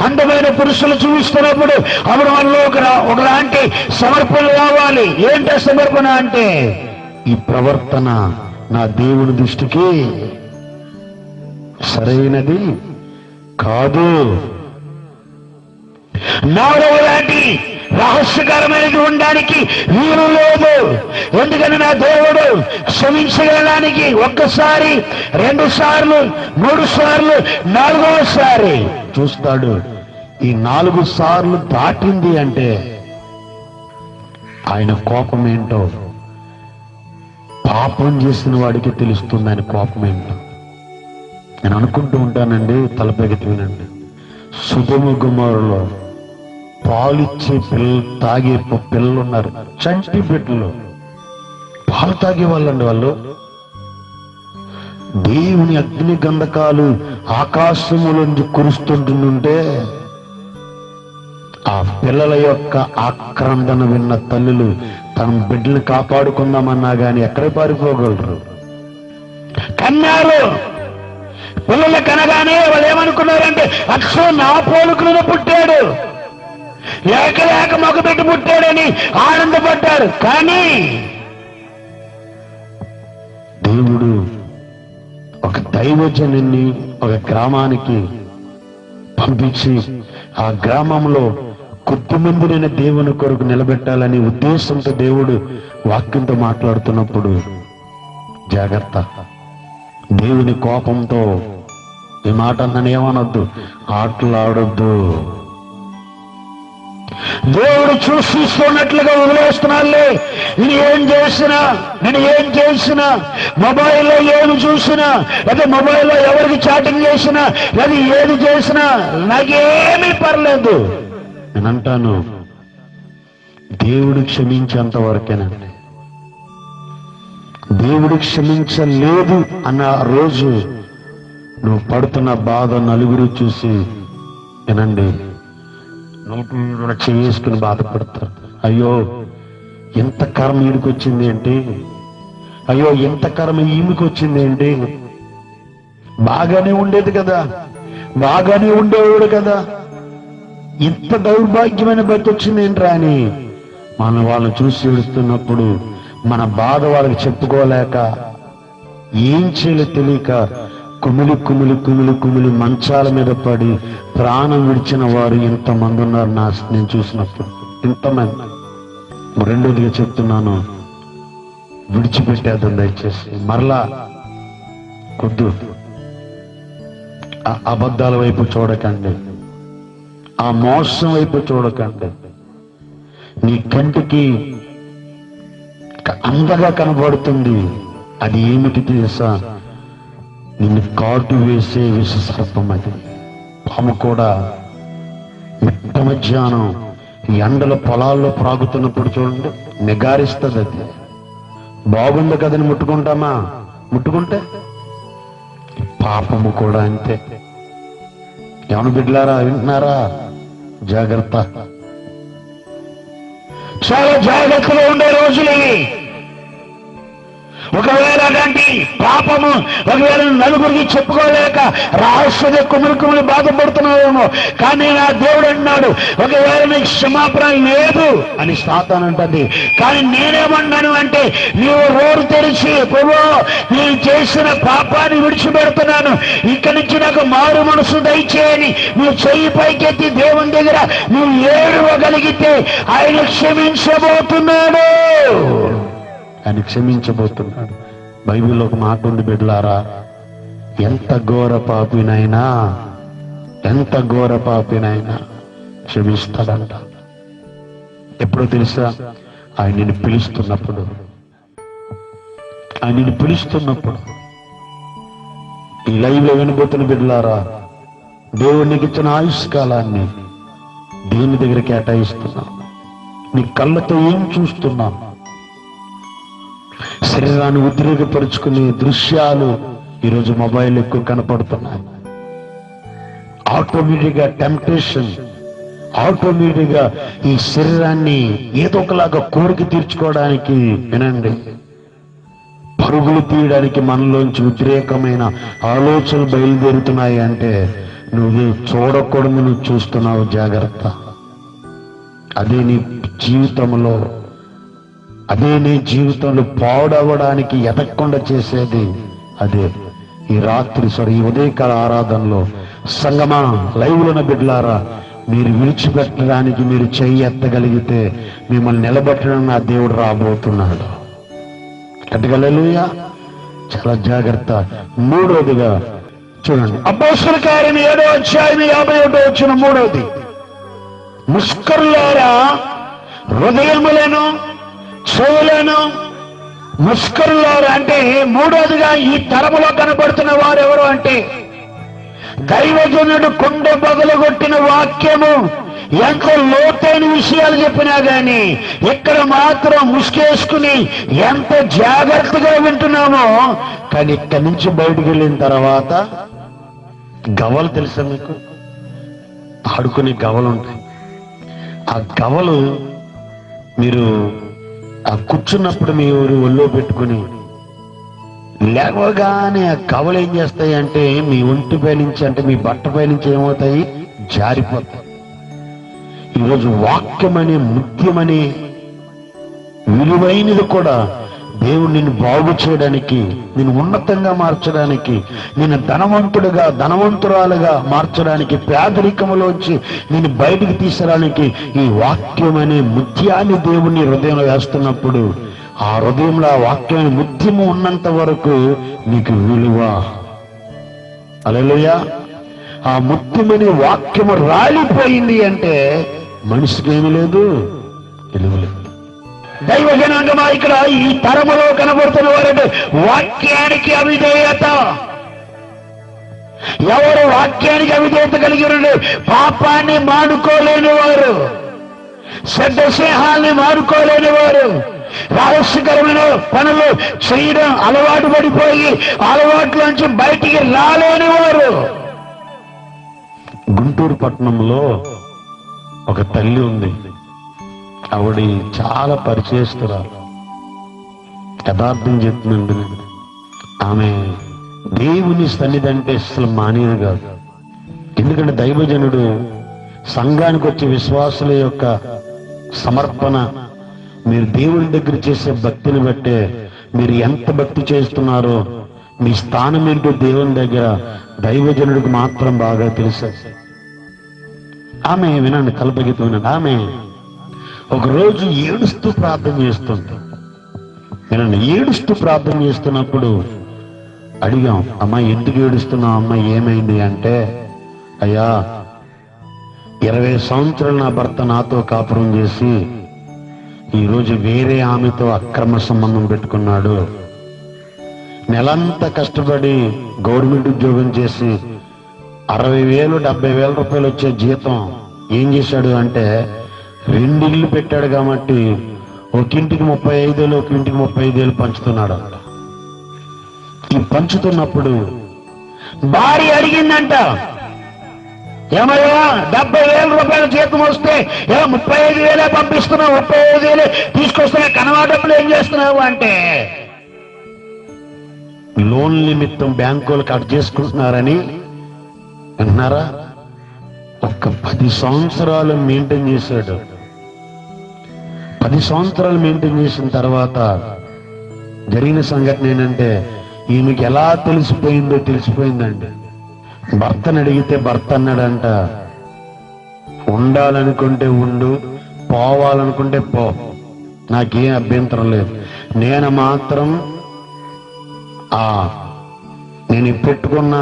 అందమైన పురుషులు చూస్తున్నప్పుడు అప్పుడు మనలో ఒకలాంటి సమర్పణ రావాలి. ఏంటో సమర్పణ అంటే, ఈ ప్రవర్తన నా దేవుని దృష్టికి సరైనది కాదు, నాలో లాంటి రహస్యకరమైనది ఉండడానికి వీలు లేదు. ఎందుకని నా దేవుడు క్షమించగలడానికి ఒక్కసారి, 2 సార్లు, 3 సార్లు, 4వ సారి చూస్తాడు. ఈ 4 సార్లు దాటింది అంటే ఆయన కోపం ఏంటో పాపం చేసిన వాడికి తెలుస్తుంది, ఆయన కోపం ఏంటో. నేను అనుకుంటూ ఉంటానండి, తలపెగిటి వినండి, సొదొమ గొమొర్రాలో పాలిచ్చే తాగే పిల్లలు ఉన్నారు, చంటి బిడ్డలు, పాలు తాగే వాళ్ళండి వాళ్ళు. దేవుని అగ్ని గంధకాలు ఆకాశములోంచి కురుస్తుంటుంటే ఆ పిల్లల యొక్క ఆక్రందన విన్న తల్లులు తన బిడ్డలు కాపాడుకుందామన్నా గాని ఎక్కడ పారిపోగలరు? కన్నారు. పిల్లలు కనగానే వాళ్ళు ఏమనుకున్నారంటే, అక్షో నా పోలుకులను పుట్టాడు, లేక మగబిడ్డ పుట్టాడని ఆనందపడ్డారు. కానీ దేవుడు ఒక దైవజనుని ఒక గ్రామానికి పంపించి ఆ గ్రామంలో కొద్దిమందినైన దేవుని కొరకు నిలబెట్టాలని ఉద్దేశంతో దేవుడు వాక్యంతో మాట్లాడుతున్నప్పుడు జాగ్రత్త. దేవుని కోపంతో ఈ మాట నన్ను ఏమనొద్దు, ఆటలాడొద్దు. దేవుడు చూస్తున్నట్లుగా వదిలేస్తున్నాలే. నేను ఏం చేసినా మొబైల్లో ఏమి చూసినా, లేదా మొబైల్లో ఎవరికి చాటింగ్ చేసినా, లేదా ఏది చేసినా నాకేమీ పర్లేదు. నేను అంటాను, దేవుడు క్షమించేంత వరకేనండి. దేవుడు క్షమించలేదు అన్న రోజు నువ్వు పడుతున్న బాధ నలుగురు చూసి వినండి, నోటు చేసుకుని బాధపడతారు. అయ్యో ఎంత కర్మ ఈడికి వచ్చింది ఏంటి, అయ్యో ఎంత కర్మ ఈమెకి వచ్చింది ఏంటి, బాగానే ఉండేది కదా, బాగానే ఉండేవాడు కదా, ఇంత దౌర్భాగ్యమైన బతి వచ్చింది ఏంట్రా అని మనం వాళ్ళని చూసి ఏడుస్తున్నప్పుడు మన బాధ వాళ్ళకి చెప్పుకోలేక ఏం చేయాలో తెలియక కుమిలి కుమిలి కుమిలి కుమిలి మంచాల మీద పడి ప్రాణం విడిచిన వారు ఇంతమంది ఉన్నారు నేను చూసినప్పుడు. ఇంతమంది. రెండోదిగా చెప్తున్నాను, విడిచిపెట్టేద్దాం దయచేసి. మరలా కొద్దు ఆ అబద్ధాల వైపు చూడకండి, ఆ మోసం వైపు చూడకండి. నీ కంటికి అందగా కనబడుతుంది, అది ఏమిటి తెలుసా? నిన్ను కాటు వేసే విష సర్పం. అది పాము కూడా మిట్ట మధ్యాహ్నం ఎండల పొలాల్లో ప్రాగుతున్నప్పుడు చూడండి, నిగారిస్తుంది. అది బాగుంది కదని ముట్టుకుంటామా? ముట్టుకుంటే పాపము కూడా అంతే. ఎవను బిడ్డలారా, వింటున్నారా? జాగ్రత్త. చాలా జాగ్రత్తగా ఉండే రోజులు ఇవి. ఒకవేళ అలాంటి పాపము ఒకవేళ నలుగురికి చెప్పుకోలేక రహస్యంగా కుమిలి బాధపడుతున్నావేమో, కానీ నా దేవుడు అన్నాడు, ఒకవేళ నీకు క్షమాపణ లేదు అని సాతాను అంటుంది. కానీ నేనేమన్నాను అంటే, నీవు నోరు తెరిచి ప్రభువా నేను చేసిన పాపాన్ని విడిచిపెడుతున్నాను, ఇక్కడి నుంచి నాకు మారు మనసు దయచేయని నువ్వు చెయ్యి పైకెత్తి దేవుని దగ్గర నువ్వు ఏడవగలిగితే ఆయన క్షమించబోతున్నాడు. ఆయన క్షమించబోతున్నాడు. బైబిల్లో ఒక మాట ఉంది బిడ్డలారా, ఎంత ఘోర పాపినైనా క్షమిస్తాడంట. ఎప్పుడో తెలుసా? ఆయన నిన్ను పిలుస్తున్నప్పుడు ఈ లైవ్లో వినబోతున్న బిడ్డలారా, దేవుడు నీకు ఇచ్చిన ఆయుష్ కాలాన్ని దేవుని దగ్గర కేటాయిస్తున్నావు. నీ కళ్ళతో ఏం చూస్తున్నావు? శరీరాన్ని ఉద్రేకపరుచుకునే దృశ్యాలు ఈరోజు మొబైల్ ఎక్కువ కనపడుతున్నాయి. ఆటోమేటిక్గా టెంప్టేషన్, ఆటోమేటిక్గా ఈ శరీరాన్ని ఏదో ఒకలాగా కోరిక తీర్చుకోవడానికి, వినండి, పరుగులు తీయడానికి మనలోంచి ఉద్రేకమైన ఆలోచనలు బయలుదేరుతున్నాయి. అంటే నువ్వు చూడకూడదు, నువ్వు చూస్తున్నావు, జాగ్రత్త. అదే నీ జీవితంలో పాడవడానికి ఎదగకుండా చేసేది అదే. ఈ ఉదయకాల ఆరాధనలో సంగమా, లైవ్లోన బిడ్డలారా, మీరు విడిచిపెట్టడానికి మీరు చెయ్యి ఎత్తగలిగితే మిమ్మల్ని నిలబెట్టడం నా దేవుడు రాబోతున్నాడు. హల్లెలూయా. చాలా జాగ్రత్త. మూడవదిగా చూడండి, అపోస్తలుల కార్యం 7వ అధ్యాయం 51వ వచనం. మూడవది, ముష్కరులారా, హృదయములను చెవులను ముష్కరులారా అంటే మూడవదిగా ఈ తరములో కనబడుతున్న వారు ఎవరు అంటే, దైవజనుడు కొండ బదులుగొట్టిన వాక్యము ఎంత లోతైన విషయాలు చెప్పినా గాని ఇక్కడ మాత్రం ముసుకేసుకుని ఎంత జాగ్రత్తగా వింటున్నామో, కానీ ఇక్కడి నుంచి బయటకు వెళ్ళిన తర్వాత గవలు తెలుసా మీకు? ఆడుకునే గవలు ఉంటాయి. ఆ గవలు మీరు ఆ కూర్చున్నప్పుడు మీ ఒళ్ళో పెట్టుకుని లేవగానే ఆ గవలు ఏం చేస్తాయి అంటే మీ ఒంటిపై నుంచి, అంటే మీ బట్టపై నుంచి ఏమవుతాయి? జారిపోతాయి. ఈరోజు వాక్యం అనే ముఖ్యమనే విలువైనది కూడా దేవుడు నిన్ను బాగు చేయడానికి, నిన్ను ఉన్నతంగా మార్చడానికి, నిన్ను ధనవంతురాలుగా మార్చడానికి, పేదరికములోంచి నిన్ను బయటికి తీసుకురావడానికి ఈ వాక్యం అనే ముత్యాన్ని దేవుని హృదయంలో వేస్తున్నప్పుడు, ఆ హృదయంలో ఆ వాక్యమైన ముత్యము ఉన్నంత వరకు నీకు విలువ. హల్లెలూయా. ఆ ముత్యమనే వాక్యము రాలిపోయింది అంటే మనిషికి ఏమీ లేదు, విలువ లేదు. దైవ జనాంగమా, ఇక్కడ ఈ తరములో కనబడుతున్న వారంటే వాక్యానికి అవిధేయత. ఎవరు వాక్యానికి అవిధేయత కలిగి పాపాన్ని మానుకోలేని వారు, శ్రద్ధస్నేహాల్ని మానుకోలేని వారు, రహస్యకరమైన పనులు చేయడం అలవాటు పడిపోయి అలవాట్లోంచి బయటికి రాలేని వారు. గుంటూరు పట్టణంలో ఒక తల్లి ఉంది. ఆవిడ చాలా పరిచయస్తురాలు. యథార్థం చెప్తుందండి, ఆమె దేవుని సన్నిధి అంటే అసలు మానేది కాదు. ఎందుకంటే దైవజనుడు సంఘానికి వచ్చే విశ్వాసుల యొక్క సమర్పణ, మీరు దేవుని దగ్గర చేసే భక్తిని బట్టే మీరు ఎంత భక్తి చేస్తున్నారో, మీ స్థానం ఏంటో దేవుని దగ్గర దైవజనుడికి మాత్రం బాగా తెలుసు. ఆమె, వినండి, తలపగితూ వినండి, ఆమె ఒకరోజు ఏడుస్తూ ప్రార్థన చేస్తుంది. వినండి, ఏడుస్తూ ప్రార్థన చేస్తున్నప్పుడు అడిగాం, అమ్మా ఎందుకు ఏడుస్తున్నావు అమ్మా, ఏమైంది అంటే, అయ్యా 20 సంవత్సరాలు నా భర్త నాతో కాపురం చేసి ఈరోజు వేరే ఆమెతో అక్రమ సంబంధం పెట్టుకున్నాడు. నెలంతా కష్టపడి గవర్నమెంట్ ఉద్యోగం చేసి 60,000 70,000 రూపాయలు వచ్చే జీతం ఏం చేశాడు అంటే 2 ఇళ్ళు పెట్టాడు కాబట్టి ఒక ఇంటికి 35,000, ఒక ఇంటికి 35,000 పంచుతున్నాడు. ఈ పంచుతున్నప్పుడు భార్య అడిగిందంట, ఏమయ్యా 70,000 రూపాయల జీతం వస్తే 35,000 పంపిస్తున్నావు, 35,000 తీసుకొస్తున్నా, కనవా డబ్బులు ఏం చేస్తున్నావు అంటే, లోన్ నిమిత్తం బ్యాంకులు కట్ చేసుకుంటున్నారని అంటున్నారా. ఒక్క 10 సంవత్సరాలు మెయింటైన్ చేశాడు. 10 సంవత్సరాలు మెయింటైన్ చేసిన తర్వాత జరిగిన సంఘటన ఏంటంటే, ఈమెకి ఎలా తెలిసిపోయిందండి. భర్తను అడిగితే భర్త అన్నాడంట, ఉండాలనుకుంటే ఉండు, పోవాలనుకుంటే పో, నాకేం అభ్యంతరం లేదు, నేను మాత్రం నేను పెట్టుకున్న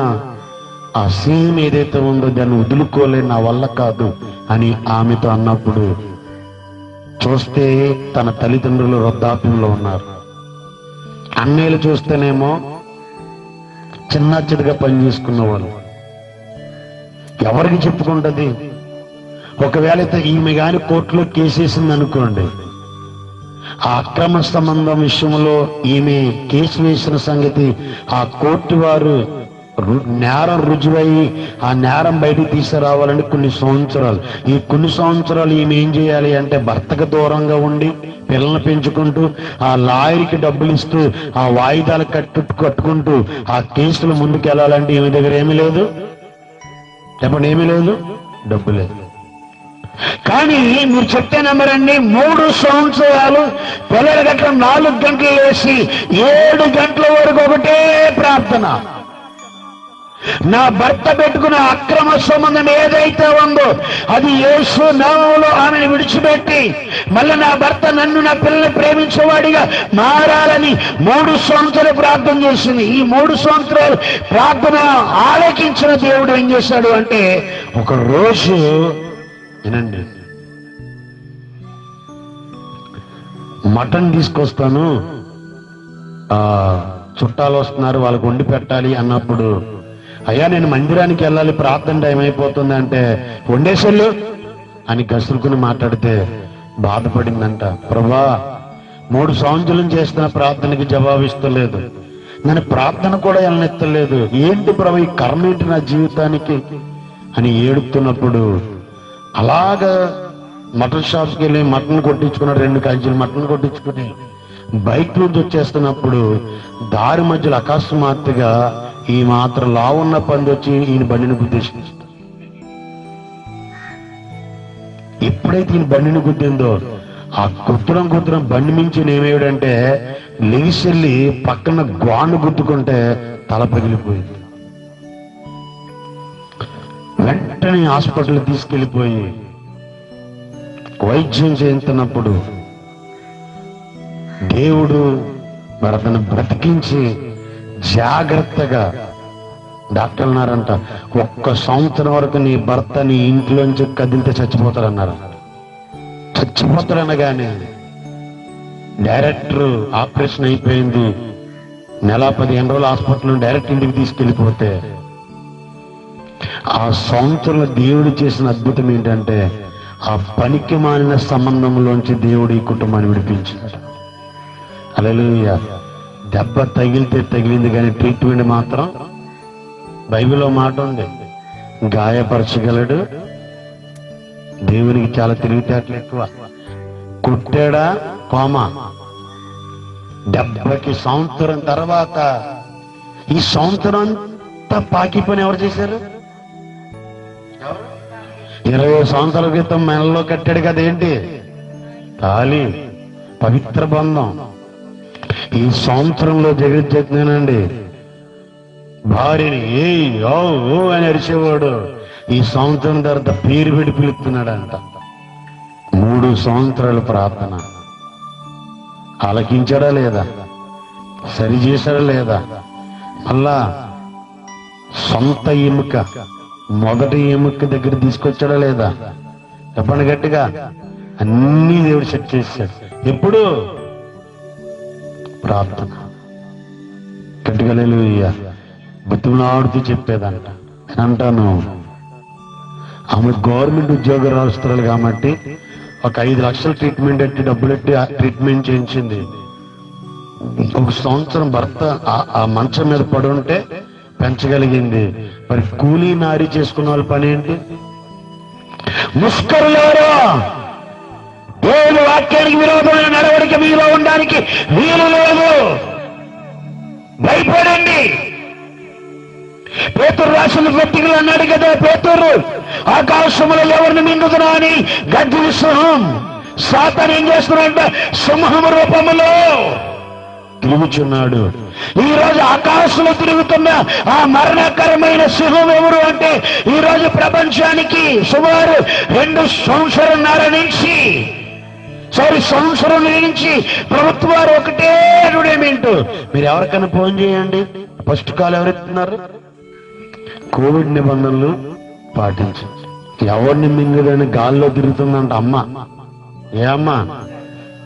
ఆ సింహం ఏదైతే ఉందో దాన్ని వదులుకోలే, నా వల్ల కాదు అని ఆమెతో అన్నప్పుడు చూస్తే తన తల్లిదండ్రులు వృద్ధాప్యంలో ఉన్నారు. అన్నయ్యలు చూస్తేనేమో చిన్న చిన్నగా పని చేసుకున్న వాళ్ళు. ఎవరికి చెప్పుకుంటది? ఒకవేళ ఈమె గాని కోర్టులో కేసేసింది అనుకోండి, ఆ అక్రమ సంబంధం విషయంలో ఈమె కేసు వేసిన సంగతి ఆ కోర్టు వారు నేరం రుజువయ్యి ఆ నేరం బయటికి తీసుకురావాలని కొన్ని సంవత్సరాలు ఈమె ఏం చేయాలి అంటే భర్తకు దూరంగా ఉండి పిల్లల్ని పెంచుకుంటూ ఆ లాయర్కి డబ్బులు ఇస్తూ ఆ వాయిదాలు కట్టుకుంటూ ఆ కేసులు ముందుకు వెళ్ళాలంటే ఈమె దగ్గర ఏమీ లేదు. చెప్పండి, ఏమీ లేదు, డబ్బు లేదు. కానీ మీరు చెప్తే నమ్మరండి, 3 సంవత్సరాలు పిల్లల గట్ల 4 గంటలు వేసి 7 గంటల వరకు ఒకటే ప్రార్థన. నా భర్త పెట్టుకున్న అక్రమ సంబంధం ఏదైతే ఉందో అది యేసు నామములో ఆమెను విడిచిపెట్టి మళ్ళీ నా భర్త నన్ను నా పిల్లల్ని ప్రేమించేవాడిగా మారాలని 3 సంవత్సరాలు ప్రార్థన చేసింది. ఈ 3 సంవత్సరాలు ప్రార్థన ఆలకించిన దేవుడు ఏం చేశాడు అంటే, ఒక రోజు వినండి, మటన్ తీసుకొస్తాను, చుట్టాలు వస్తున్నారు, వాళ్ళకు వండి పెట్టాలి అన్నప్పుడు, అయ్యా నేను మందిరానికి వెళ్ళాలి, ప్రార్థన టైం అయిపోతుంది అంటే, వండేసెళ్ళు అని గసురుకుని మాట్లాడితే బాధపడిందంట. ప్రభా, 3 సంవత్సరాలు చేస్తున్న ప్రార్థనకి జవాబిస్తలేదు, నన్ను ప్రార్థన కూడా వెళ్ళనెత్తలేదు, ఏంటి ప్రభు ఈ కర్మ ఏంటి నా జీవితానికి అని ఏడుతున్నప్పుడు, అలాగా మటన్ షాప్కి వెళ్ళి మటన్ కొట్టించుకున్నాడు, 2 కేజీలు మటన్ కొట్టించుకుని బైక్ నుంచి వచ్చేస్తున్నప్పుడు దారి మధ్యలో అకస్మాత్తుగా ఈ మాత్రం లావున్న పంది వచ్చి ఈయన బండిని గుద్దేసింది. ఎప్పుడైతే ఈయన బండిని గుద్దిందో ఆ కుత్తరం బండి మించి ఏమేయడంటే లెగిసెళ్ళి పక్కన గోండు గుద్దుకుంటే తల పగిలిపోయింది. వెంటనే హాస్పిటల్ తీసుకెళ్ళిపోయి వైద్యం చేస్తున్నప్పుడు దేవుడు మరి అతను బ్రతికించి జాగ్రత్తగా డాక్టర్లు అన్నారంట, 1 సంవత్సరం వరకు నీ భర్త నీ ఇంట్లోంచి కదిలితే చచ్చిపోతారన్నారు. చచ్చిపోతారనగానే డైరెక్టర్ ఆపరేషన్ అయిపోయింది, 15 రోజులు హాస్పిటల్ డైరెక్ట్ ఇంటికి తీసుకెళ్ళిపోతే ఆ సంవత్సరంలో దేవుడు చేసిన అద్భుతం ఏంటంటే ఆ పనికి మాలిన సంబంధంలోంచి దేవుడు ఈ కుటుంబాన్ని విడిపించాడు. హల్లెలూయా. దెబ్బ తగిలితే తగిలింది, కానీ ట్రీట్మెంట్ మాత్రం బైబిల్లో మాట ఉంది, గాయపరచగలడు, దేవునికి చాలా తెలివితేటలు ఎక్కువ. కుట్టాడా కోమా, 70 సంవత్సరం తర్వాత ఈ సంవత్సరం అంతా పాకి పని ఎవరు చేశారు? 20 సంవత్సరాల క్రితం మెడలో కట్టాడు కదా, ఏంటి తాళి, పవిత్ర బంధం. ఈ సంవత్సరంలో జగజ్జేతనేనండి భార్యని ఓ అని అరిచేవాడు, ఈ సంవత్సరం తర్వాత పేరు పెట్టి పిలుస్తున్నాడంట. 3 సంవత్సరాల ప్రార్థన ఆలకించాడా లేదా? సరి చేశాడా లేదా? మళ్ళా సొంత ఎముక, మొదటి ఎముక దగ్గర తీసుకొచ్చాడా లేదా? చెప్పండి గట్టిగా. అన్నీ దేవుడు సెట్ చేశాడు. ఎప్పుడు? ప్రార్థన. గట్టిగా హల్లెలూయా. బతిమలాడుతూ చెప్పేదంట. నేను అంటాను, ఆమె గవర్నమెంట్ ఉద్యోగస్తురాలు కాబట్టి ఒక 5 లక్షలు ట్రీట్మెంట్ ఎట్టి డబ్బులు ఎట్టి ట్రీట్మెంట్ చేయించింది. 1 సంవత్సరం భర్త ఆ మంచం మీద పడి ఉంటే పెంచగలిగింది. మరి కూలీ నారీ చేసుకున్న వాళ్ళ పని ఏంటి? ముష్కరులారా, దేవుని వాక్యానికి విరోధమైన నడవడిక మీలో ఉండడానికి వీలు లేదు, భయపడండి. పేతురు రాసిన పత్రికలు అన్నాడు కదా, పేతురు ఆకాశములో ఎవరిని మింగుతున్నా అని గర్జన సింహం, సాతాను ఏం చేస్తున్నాడంట? సింహం రూపములో తిరుగుచున్నాడు. ఈ రోజు ఆకాశంలో తిరుగుతున్న ఆ మరణకరమైన సింహం ఎవరు అంటే, ఈ రోజు ప్రపంచానికి సుమారు 2 సంవత్సరాల నుంచి సంవత్సరం నుంచి ప్రభుత్వాలు ఒకటే అడుగుడేమేంటో అలర్ట్. మీరు ఎవరికైనా ఫోన్ చేయండి, ఫస్ట్ కాల్ ఎవరెత్తున్నారు? కోవిడ్ నిబంధనలు పాటించండి. ఎవరిని మింగుదని గాల్లో తిరుగుతుందంట అమ్మ. ఏ అమ్మ?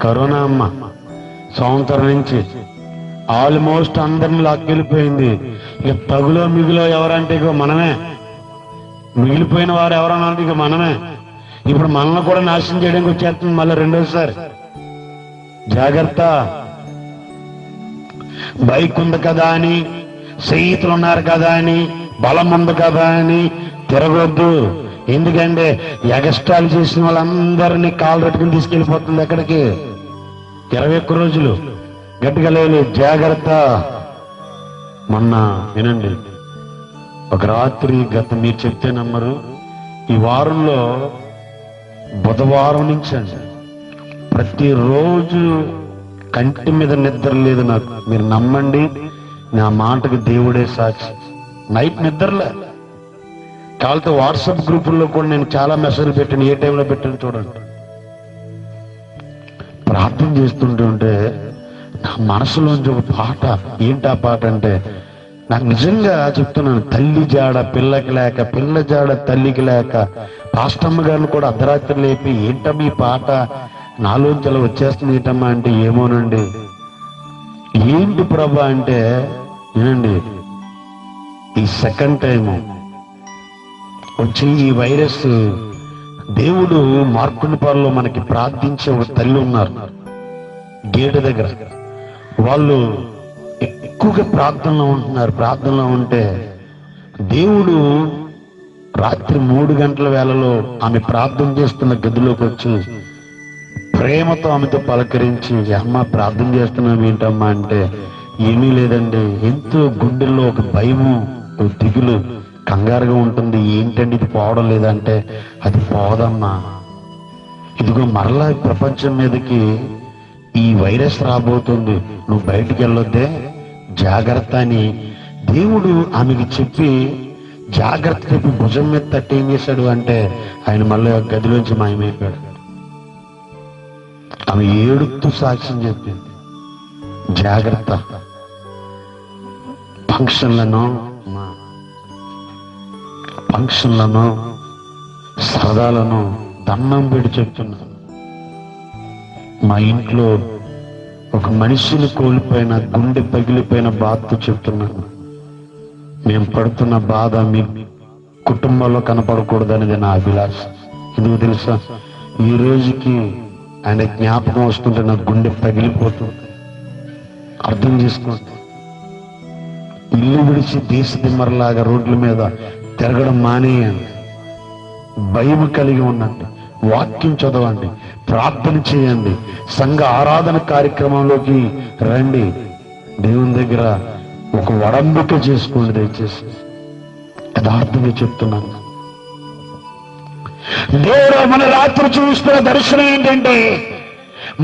కరోనా అమ్మ. సంవత్సరం నుంచి ఆల్మోస్ట్ అందరిని లాక్కెళ్ళిపోయింది. ఇక తగులో మిగులో ఎవరంటే ఇక మనమే. మిగిలిపోయిన వారు ఎవరన్నా అంటే ఇక మనమే. ఇప్పుడు మనల్ని కూడా నాశనం చేయడానికి వచ్చేస్తుంది మళ్ళీ రెండోసారి. జాగ్రత్త. బైక్ ఉంది కదా అని, స్నేహితులు ఉన్నారు కదా అని, బలం ఉంది కదా అని తిరగొద్దు. ఎందుకంటే ఎగస్ట్రాలు చేసిన వాళ్ళందరినీ కాలు పెట్టుకుని తీసుకెళ్ళిపోతుంది ఎక్కడికి? 21 రోజులు గట్టిగా లేదు. జాగ్రత్త. మొన్న వినండి, ఒక రాత్రి మీరు చెప్తే నమ్మరు, ఈ వారంలో బుధవారం నుంచి అండి ప్రతిరోజు కంటి మీద నిద్ర లేదు నాకు. మీరు నమ్మండి, నా మాటకు దేవుడే సాక్షి. నైట్ నిద్రలే. కాళ్ళతో వాట్సాప్ గ్రూపుల్లో కూడా నేను చాలా మెసేజ్లు పెట్టాను. ఏ టైంలో పెట్టాను చూడండి. ప్రార్థన చేస్తుంటే నా మనసులోంచి ఒక పాట. ఏంటి ఆ పాట అంటే, నాకు నిజంగా చెప్తున్నాను, తల్లి జాడ పిల్లకి లేక, పిల్ల జాడ తల్లికి లేక, పాస్టమ్మ గారిని కూడా అర్ధరాత్రి లేపి ఏంటమ్మా ఈ పాట నాలోంచి అలా వచ్చేస్తుంది ఏంటమ్మా అంటే, ఏమోనండి. ఏంటి ప్రభా అంటే, వినండి, ఈ సెకండ్ టైము వచ్చి ఈ వైరస్, దేవుడు మార్కునిపాలలో మనకి ప్రార్థించే ఒక తల్లి ఉన్నారు గేటు దగ్గర. వాళ్ళు ఎక్కువగా ప్రార్థనలో ఉంటున్నారు. ప్రార్థనలో ఉంటే దేవుడు రాత్రి 3 గంటల వేళలో ఆమె ప్రార్థన చేస్తున్న గదిలోకి వచ్చి ప్రేమతో ఆమెతో పలకరించి, అమ్మ ప్రార్థన చేస్తున్నాం ఏంటమ్మా అంటే, ఏమీ లేదండి, ఎంతో గుండెల్లో ఒక భయము, ఒక దిగులు, కంగారుగా ఉంటుంది. ఏంటండి ఇది పోవడం లేదంటే, అది పోదమ్మా, ఇదిగో మరలా ప్రపంచం మీదకి ఈ వైరస్ రాబోతుంది, నువ్వు బయటికి వెళ్ళొద్దే, జాగ్రత్త అని దేవుడు ఆమెకి చెప్పి, జాగ్రత్త చెప్పి భుజం మీద తట్టి ఏం చేశాడు అంటే, ఆయన మళ్ళీ గదిలోంచి మాయమైపోయాడు. ఆమె ఏడుస్తూ సాక్ష్యం చెప్పింది, జాగ్రత్త. ఫంక్షన్లను సరదాలను దండం పెట్టి చెప్తున్నాను. మా ఇంట్లో ఒక మనిషిని కోల్పోయిన, గుండె పగిలిపోయిన బాధతో చెప్తున్నాను. మేము పడుతున్న బాధ మీ కుటుంబంలో కనపడకూడదనేది నా అభిలాష. ఎందుకు తెలుసా? ఈ రోజుకి ఆయన జ్ఞాపకం వస్తుంటే నా గుండె పగిలిపోతుంది. అర్థం చేసుకోండి. ఇల్లు విడిచి దేశ దిమ్మరలాగా రోడ్ల మీద తిరగడం మానేయండి. భయం కలిగి ఉండండి. వాక్యం చదవండి, ప్రార్థన చేయండి, సంఘ ఆరాధన కార్యక్రమంలోకి రండి. దేవుని దగ్గర ఒక వడంబిక చేసుకోండి దయచేసి. యథార్థంగా చెప్తున్నాను. దేవుడు మన రాత్రి చూస్తున్న దర్శనం ఏంటంటే,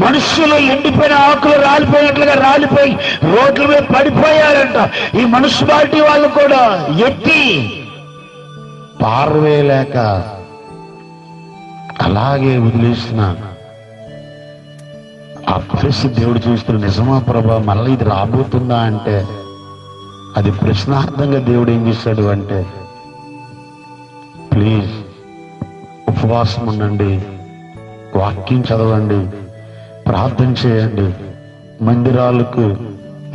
మనుషులు ఎండిపోయిన ఆకులు రాలిపోయినట్లుగా రాలిపోయి రోడ్ల మీద పడిపోయారంట. ఈ మున్సిపాలిటీ వాళ్ళు కూడా ఎత్తి పారవేయలేక అలాగే వదిలేసిన ఆ పరిస్థితి దేవుడు చూస్తున్న. నిజమా ప్రభా, మళ్ళీ ఇది రాబోతుందా అంటే, అది ప్రశ్నార్థంగా దేవుడు ఏం చేశాడు అంటే, ప్లీజ్ ఉపవాసం ఉండండి, వాక్యం చదవండి, ప్రార్థన చేయండి, మందిరాలకు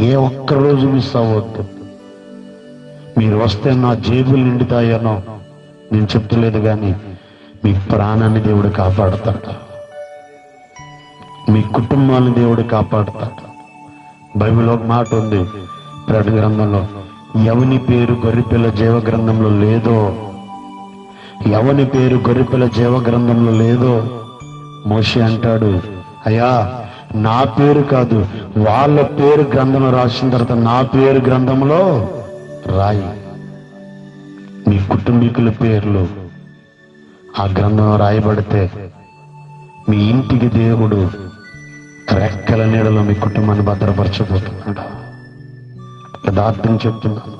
ఏ ఒక్క రోజు మిస్ అవ్వద్దు. మీరు వస్తే నా జేబులు నిండుతాయనో నేను చెప్తలేదు, కానీ మీ ప్రాణాన్ని దేవుడు కాపాడుతాడు, మీ కుటుంబాన్ని దేవుడు కాపాడుతాడు. బైబిల్ ఒక మాట ఉంది ప్రకటన గ్రంథంలో, ఎవని పేరు గొర్రెపిల్ల జీవ గ్రంథంలో లేదో, ఎవని పేరు గొర్రెపిల్ల జీవ గ్రంథంలో లేదో, మోషే అంటాడు, అయ్యా నా పేరు కాదు, వాళ్ళ పేరు గ్రంథంలో రాసిన తర్వాత నా పేరు గ్రంథంలో రాయి. మీ కుటుంబీకుల పేర్లు ఆ గ్రంథంలో రాయబడితే మీ ఇంటికి దేవుడు రెక్కల నీడలో మీ కుటుంబాన్ని భద్రపరచబోతున్నాడు. యథార్థం చెప్తున్నాను.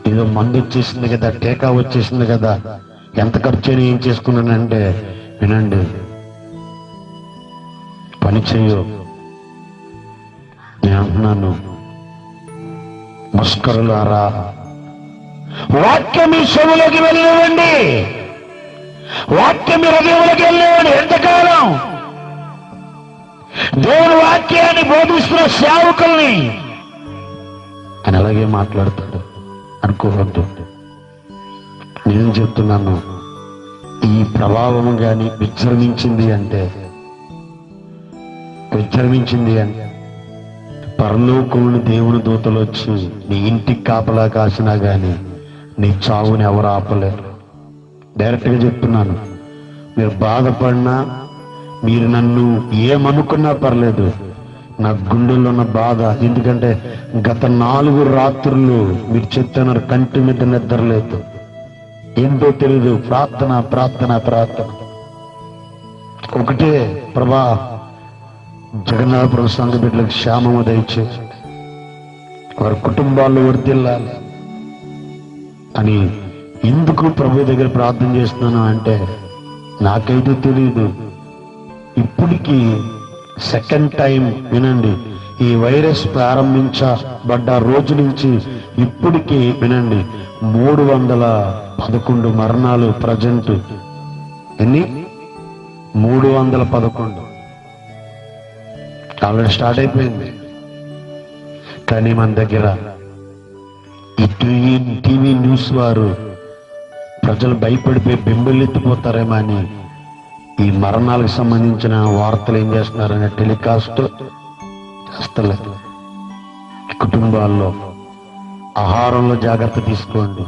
ఏదో మందు వచ్చేసింది కదా, టీకా వచ్చేసింది కదా, ఎంత ఖర్చు అయినా ఏం చేసుకున్నానంటే, వినండి, పని చెయ్యు. నేను అంటున్నాను, ముష్కరులారా, వాక్యం మీ చెవులోకి వెళ్ళనివ్వండి, వాక్యం మీ హృదయంలోకి వెళ్ళనివ్వండి. ఎంతకాలం దేవుని వాక్యాన్ని బోధిస్తున్న సేవకుల్ని అని అలాగే మాట్లాడతాడు అనుకోవద్దు. నేను చెప్తున్నాను, ఈ ప్రభావం కానీ విజృంభించింది అంటే పరలోకముని దేవుని దూతలు వచ్చి నీ ఇంటికి కాపలా కాసినా గాని నీ చావుని ఎవరు ఆపలేరు. డైరెక్ట్గా చెప్తున్నాను. మీరు బాధపడినా, మీరు నన్ను ఏమనుకున్నా పర్లేదు, నా గుండెల్లో ఉన్న బాధ, ఎందుకంటే గత 4 రాత్రులు మీరు చెప్తున్నారు కంటి మీద నిద్రలేదు. ఏంటో తెలీదు, ప్రార్థన ప్రార్థన ప్రార్థన. ఒకటే, ప్రభా జగన్నాథపురం సంఘ బిడ్డలకు క్షేమము దయచేసి వారి కుటుంబాల్లో వర్ధిల్లాలి అని. ఎందుకు ప్రభు దగ్గర ప్రార్థన చేస్తున్నాను అంటే నాకైతే తెలియదు. ఇప్పటికీ సెకండ్ టైం వినండి, ఈ వైరస్ ప్రారంభించబడ్డ రోజు నుంచి ఇప్పటికీ వినండి 311 మరణాలు ప్రజెంట్. ఎన్ని? 311 ఆల్రెడీ స్టార్ట్ అయిపోయింది. కానీ మన దగ్గర ఈ టీవీ న్యూస్ వారు ప్రజలు భయపడిపోయి బెంబెలెత్తిపోతారేమో అని ఈ మరణాలకు సంబంధించిన వార్తలు ఏం చేస్తున్నారనే టెలికాస్ట్ చేస్తలేదు. కుటుంబాల్లో ఆహారంలో జాగ్రత్త తీసుకోండి.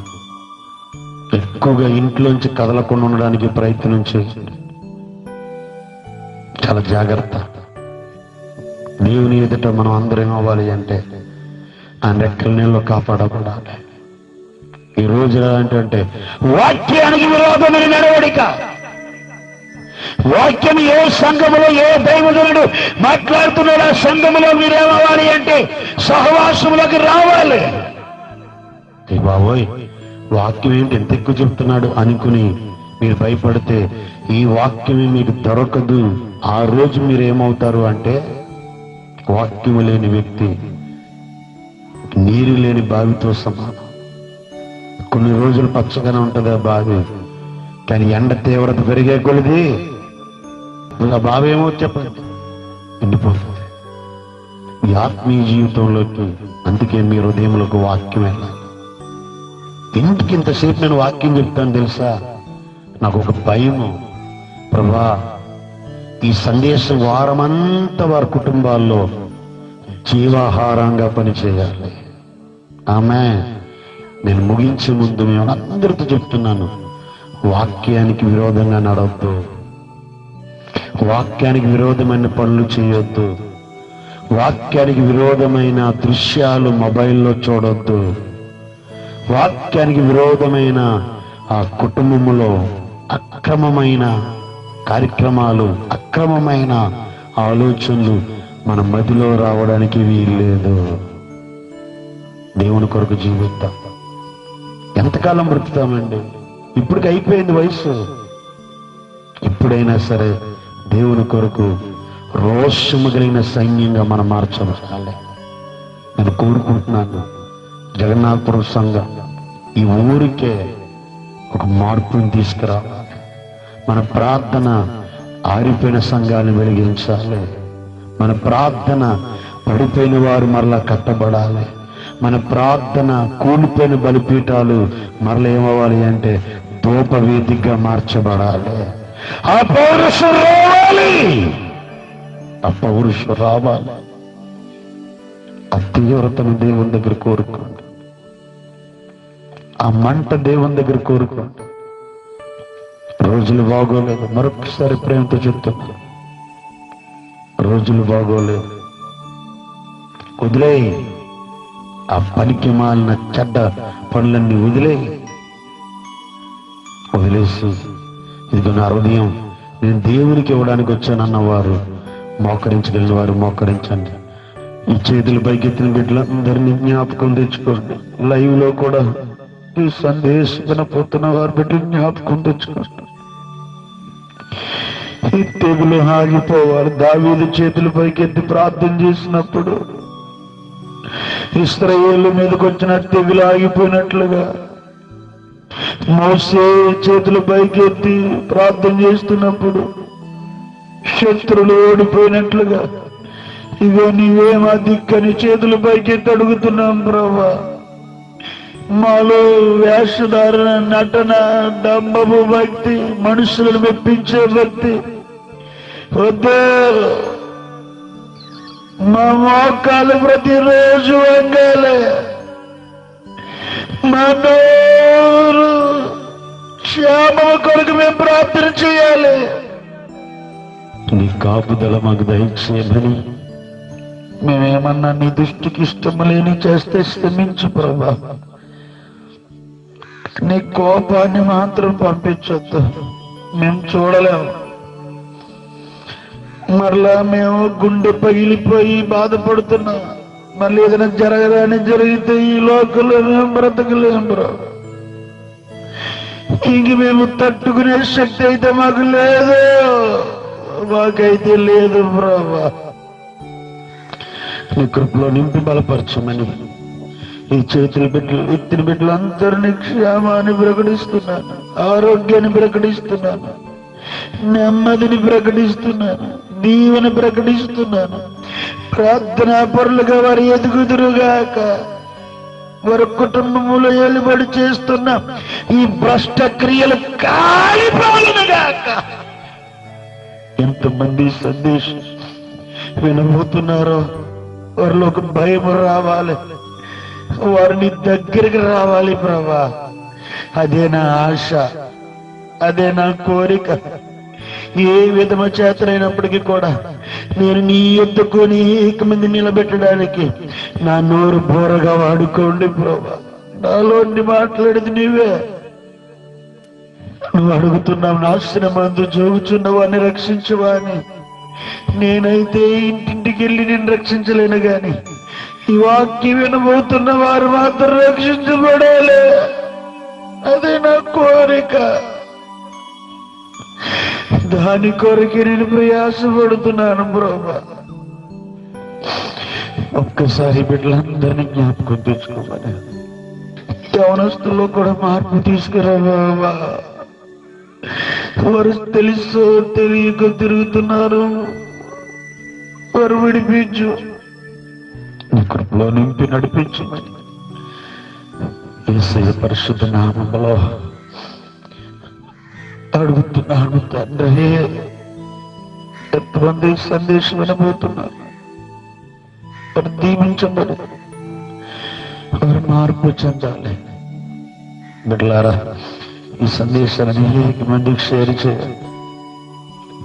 ఎక్కువగా ఇంట్లోంచి కదలకుండా ఉండడానికి ప్రయత్నం చేయండి. చాలా జాగ్రత్త. దేవుని ఎదుట మనం అందరం ఏమవ్వాలి అంటే ఆయన రెక్కల నీళ్ళలో కాపాడబడాలి. ఈ రోజు ఏంటంటే వాక్యానికి విరోధమైన నడవడిక. వాక్యం ఏ సంఘములో ఏ దైవజనుడు మాట్లాడుతున్నాడు, ఆ సంఘములో మీరేమవ్వాలి అంటే సహవాసములకు రావాలి. బాబోయ్, వాక్యం ఏంటి ఎంత ఎక్కువ చెప్తున్నాడు అనుకుని మీరు భయపడితే ఈ వాక్యమే మీకు దొరకదు. ఆ రోజు మీరు ఏమవుతారు అంటే వాక్యము లేని వ్యక్తి నీరు లేని బావితో సమానం. కొన్ని రోజులు పచ్చగానే ఉంటుంది ఆ బావి, కానీ ఎండ తీవ్రత పెరిగే కొలిది ఆ బావి ఏమో చెప్పండి ఎండిపోతుంది. ఈ ఆత్మీయ జీవితంలోకి అందుకే మీ హృదయంలోకి వాక్యం వెళ్ళాలి. ఎందుకు ఇంతసేపు నేను వాక్యం చెప్తాను తెలుసా? నాకు ఒక భయము. ప్రభా, ఈ సందేశం వారమంతా వారి కుటుంబాల్లో జీవాహారంగా పనిచేయాలి. ఆమె నేను ముగించే ముందు మేము అందరితో చెప్తున్నాను, వాక్యానికి విరోధంగా నడవద్దు, వాక్యానికి విరోధమైన పనులు చేయొద్దు, వాక్యానికి విరోధమైన దృశ్యాలు మొబైల్లో చూడొద్దు, వాక్యానికి విరోధమైన ఆ కుటుంబములో అక్రమమైన కార్యక్రమాలు, అక్రమమైన ఆలోచనలు మన మదిలో రావడానికి వీల్లేదు. దేవుని కొరకు జీవిద్దాం. ఎంతకాలం బ్రతుకుతామండి? ఇప్పటికి అయిపోయింది వయసు. ఇప్పుడైనా సరే దేవుని కొరకు రోషము కలిగిన సైన్యంగా మనం మార్చబడాలి. నేను కోరుకుంటున్నాను, జగన్నాథపురం సంఘం ఈ ఊరికే ఒక మార్పుని తీసుకురావాలి. మన ప్రార్థన ఆరిపోయిన సంఘాన్ని వెలిగించాలి. మన ప్రార్థన పడిపోయిన వారు మరలా కట్టబడాలి. మన ప్రార్థన కూలిపోయిన బలిపీఠాలు మరలా ఏమవ్వాలి అంటే ధూప వేదికగా మార్చబడాలి. ఆ పౌరుషం రావాలి, ఆ పౌరుషం రావాలి. ఆ తీవ్రతను దేవుని దగ్గర కోరుకోండి, ఆ మంట దేవుని దగ్గర కోరుకోండి. రోజులు బాగోలేదు, మరొకసారి ప్రేమతో చెప్తున్నా, రోజులు బాగోలేదు. వదిలేయి ఆ పనికి మాలిన చెడ్డ పనులన్నీ వదిలేసి ఇదిగో నా హృదయం నేను దేవునికి ఇవ్వడానికి వచ్చానన్నవారు మోకరించగలిగిన వారు మోకరించండి. ఈ చేతులు పైకెత్తిన బిడ్డలందరినీ జ్ఞాపకం తెచ్చుకోండి. లైవ్ లో కూడా ఈ సందేశం వినపోతున్న వారి బిడ్డలు జ్ఞాపకం తెచ్చుకోండి. ఈ తెగులు ఆగిపోవాలి. దావీదు చేతులు పైకెత్తి ప్రార్థన చేసినప్పుడు ఇశ్రాయేలు మీదకి వచ్చిన తెగులు ఆగిపోయినట్లుగా మోసే చేతులు పైకెత్తి ప్రార్థన చేస్తున్నప్పుడు శత్రులు ఓడిపోయినట్లుగా ఇగో నీవే మా దిక్కని చేతులు పైకెత్తి అడుగుతున్నాం ప్రభా. మాలో వేషధారణ, నటన, డంబము భక్తి, మనుషులను మెప్పించే భక్తి వద్దు. మా మోకాలు ప్రతిరోజు వంగాలి, మా నోరు క్షేమం కొరకు మేము ప్రార్థన చేయాలి. నీ కాపుదల మాకు దయచేయమని మేమేమన్నా నీ దృష్టికి ఇష్టం లేని చేస్తే క్షమించు ప్రభా. నీ కోపాన్ని మాత్రం పంపించొద్దు, మేము చూడలేము. మరలా మేము గుండె పగిలిపోయి బాధపడుతున్నాం. మళ్ళీ ఏదైనా జరగదని జరిగితే ఈ లోకంలో మేము బ్రతకలేము ప్రభా. ఇంక మేము తట్టుకునే శక్తి అయితే మాకు లేదు, మాకైతే లేదు ప్రభా. నీ కృపలో నింపి బలపరచమని ఈ చేతుల బిడ్డలు, ఎత్తిన బిడ్డలు అందరినీ క్షేమాన్ని ప్రకటిస్తున్నాను, ఆరోగ్యాన్ని ప్రకటిస్తున్నాను, నెమ్మదిని ప్రకటిస్తున్నాను, దీవెన ప్రకటిస్తున్నాను. ప్రార్థనా పరులుగా వారు ఎదుగుదురుగాక. వారి కుటుంబములో ఏలుబడి చేస్తున్న ఈ భ్రష్ట క్రియలు కాలిపోలుగాక. ఎంతమంది సందేశం వినబోతున్నారో వారిలో ఒక భయం రావాలి, వారిని దగ్గరికి రావాలి ప్రభా. అదే నా ఆశ, అదే నా కోరిక. ఏ విధమ చేతనైనప్పటికీ కూడా నేను నీ యొద్దకు అనేక మంది నిలబెట్టడానికి నా నోరు బోరగా వాడుకోండి ప్రభా. నాలోని మాట్లాడేది నీవే. నువ్వు అడుగుతున్నావు, నాశనమందు జోగుచున్న వాడిని రక్షించవాని. నేనైతే ఇంటింటికి వెళ్ళి నేను రక్షించలేను గాని ఈ వాక్యం వినబోతున్న వారు మాత్రం రక్షించబడాలి. అదే నా కోరిక. దాని కొరకే నేను ప్రయాసపడుతున్నాను ప్రభా. ఒక్కసారి బిడ్డలందరినీ జ్ఞాపకం తెచ్చుకోమని, యవనస్తుల్లో కూడా మార్పు తీసుకురా బాబా. వారు తెలుసో తెలియక తిరుగుతున్నారు, వారు విడిపించు, నీ కృపలో నింపి నడిపించమని యేసయ్య పరిశుద్ధ నామములో అడుగుతున్నాను తండ్రి. ఎంతమంది సందేశం వినబోతున్నారు, వారు దీవించబడి వారు మార్పు చెందాలి. బిడ్డలారా, ఈ సందేశాన్ని అనేక మందికి షేర్ చేయాలి.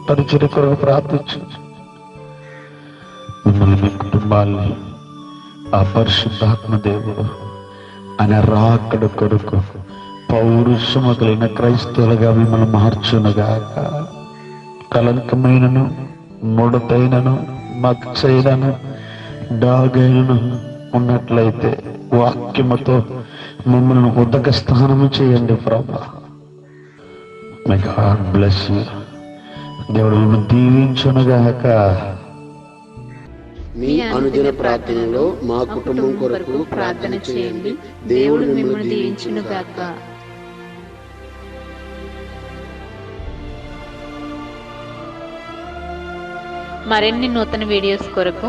పరిచయ కొరకు ప్రార్థించు. మిమ్మల్ని, మీ కుటుంబాల్ని ఆ పరిశుద్ధాత్మ దేవుడు ఆయన రాకడ కొరకు పౌరుషము కలిగిన క్రైస్తవులుగా మిమ్మల్ని మార్చునుగాక. కలంకమైనను, ముడతైనను, మచ్చైనను, డాగైనను ఉన్నట్లయితే వాక్యముతో మమ్మల్ని ఉదక స్థానము చేయండి ప్రభా. My God bless you. దేవుడు మిమ్మల్ని దీవించునుగాక. మీ అనుదిన ప్రార్థనలో మా కుటుంబం కొరకు ప్రార్థన చేయండి. దేవుడు మిమ్మల్ని దీవించునుగాక. మరిన్ని నూతన వీడియోస్ కొరకు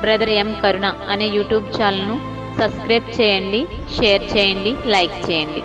బ్రదర్ ఎం కరుణ అనే యూట్యూబ్ ఛానల్ను సబ్స్క్రైబ్ చేయండి, షేర్ చేయండి, లైక్ చేయండి.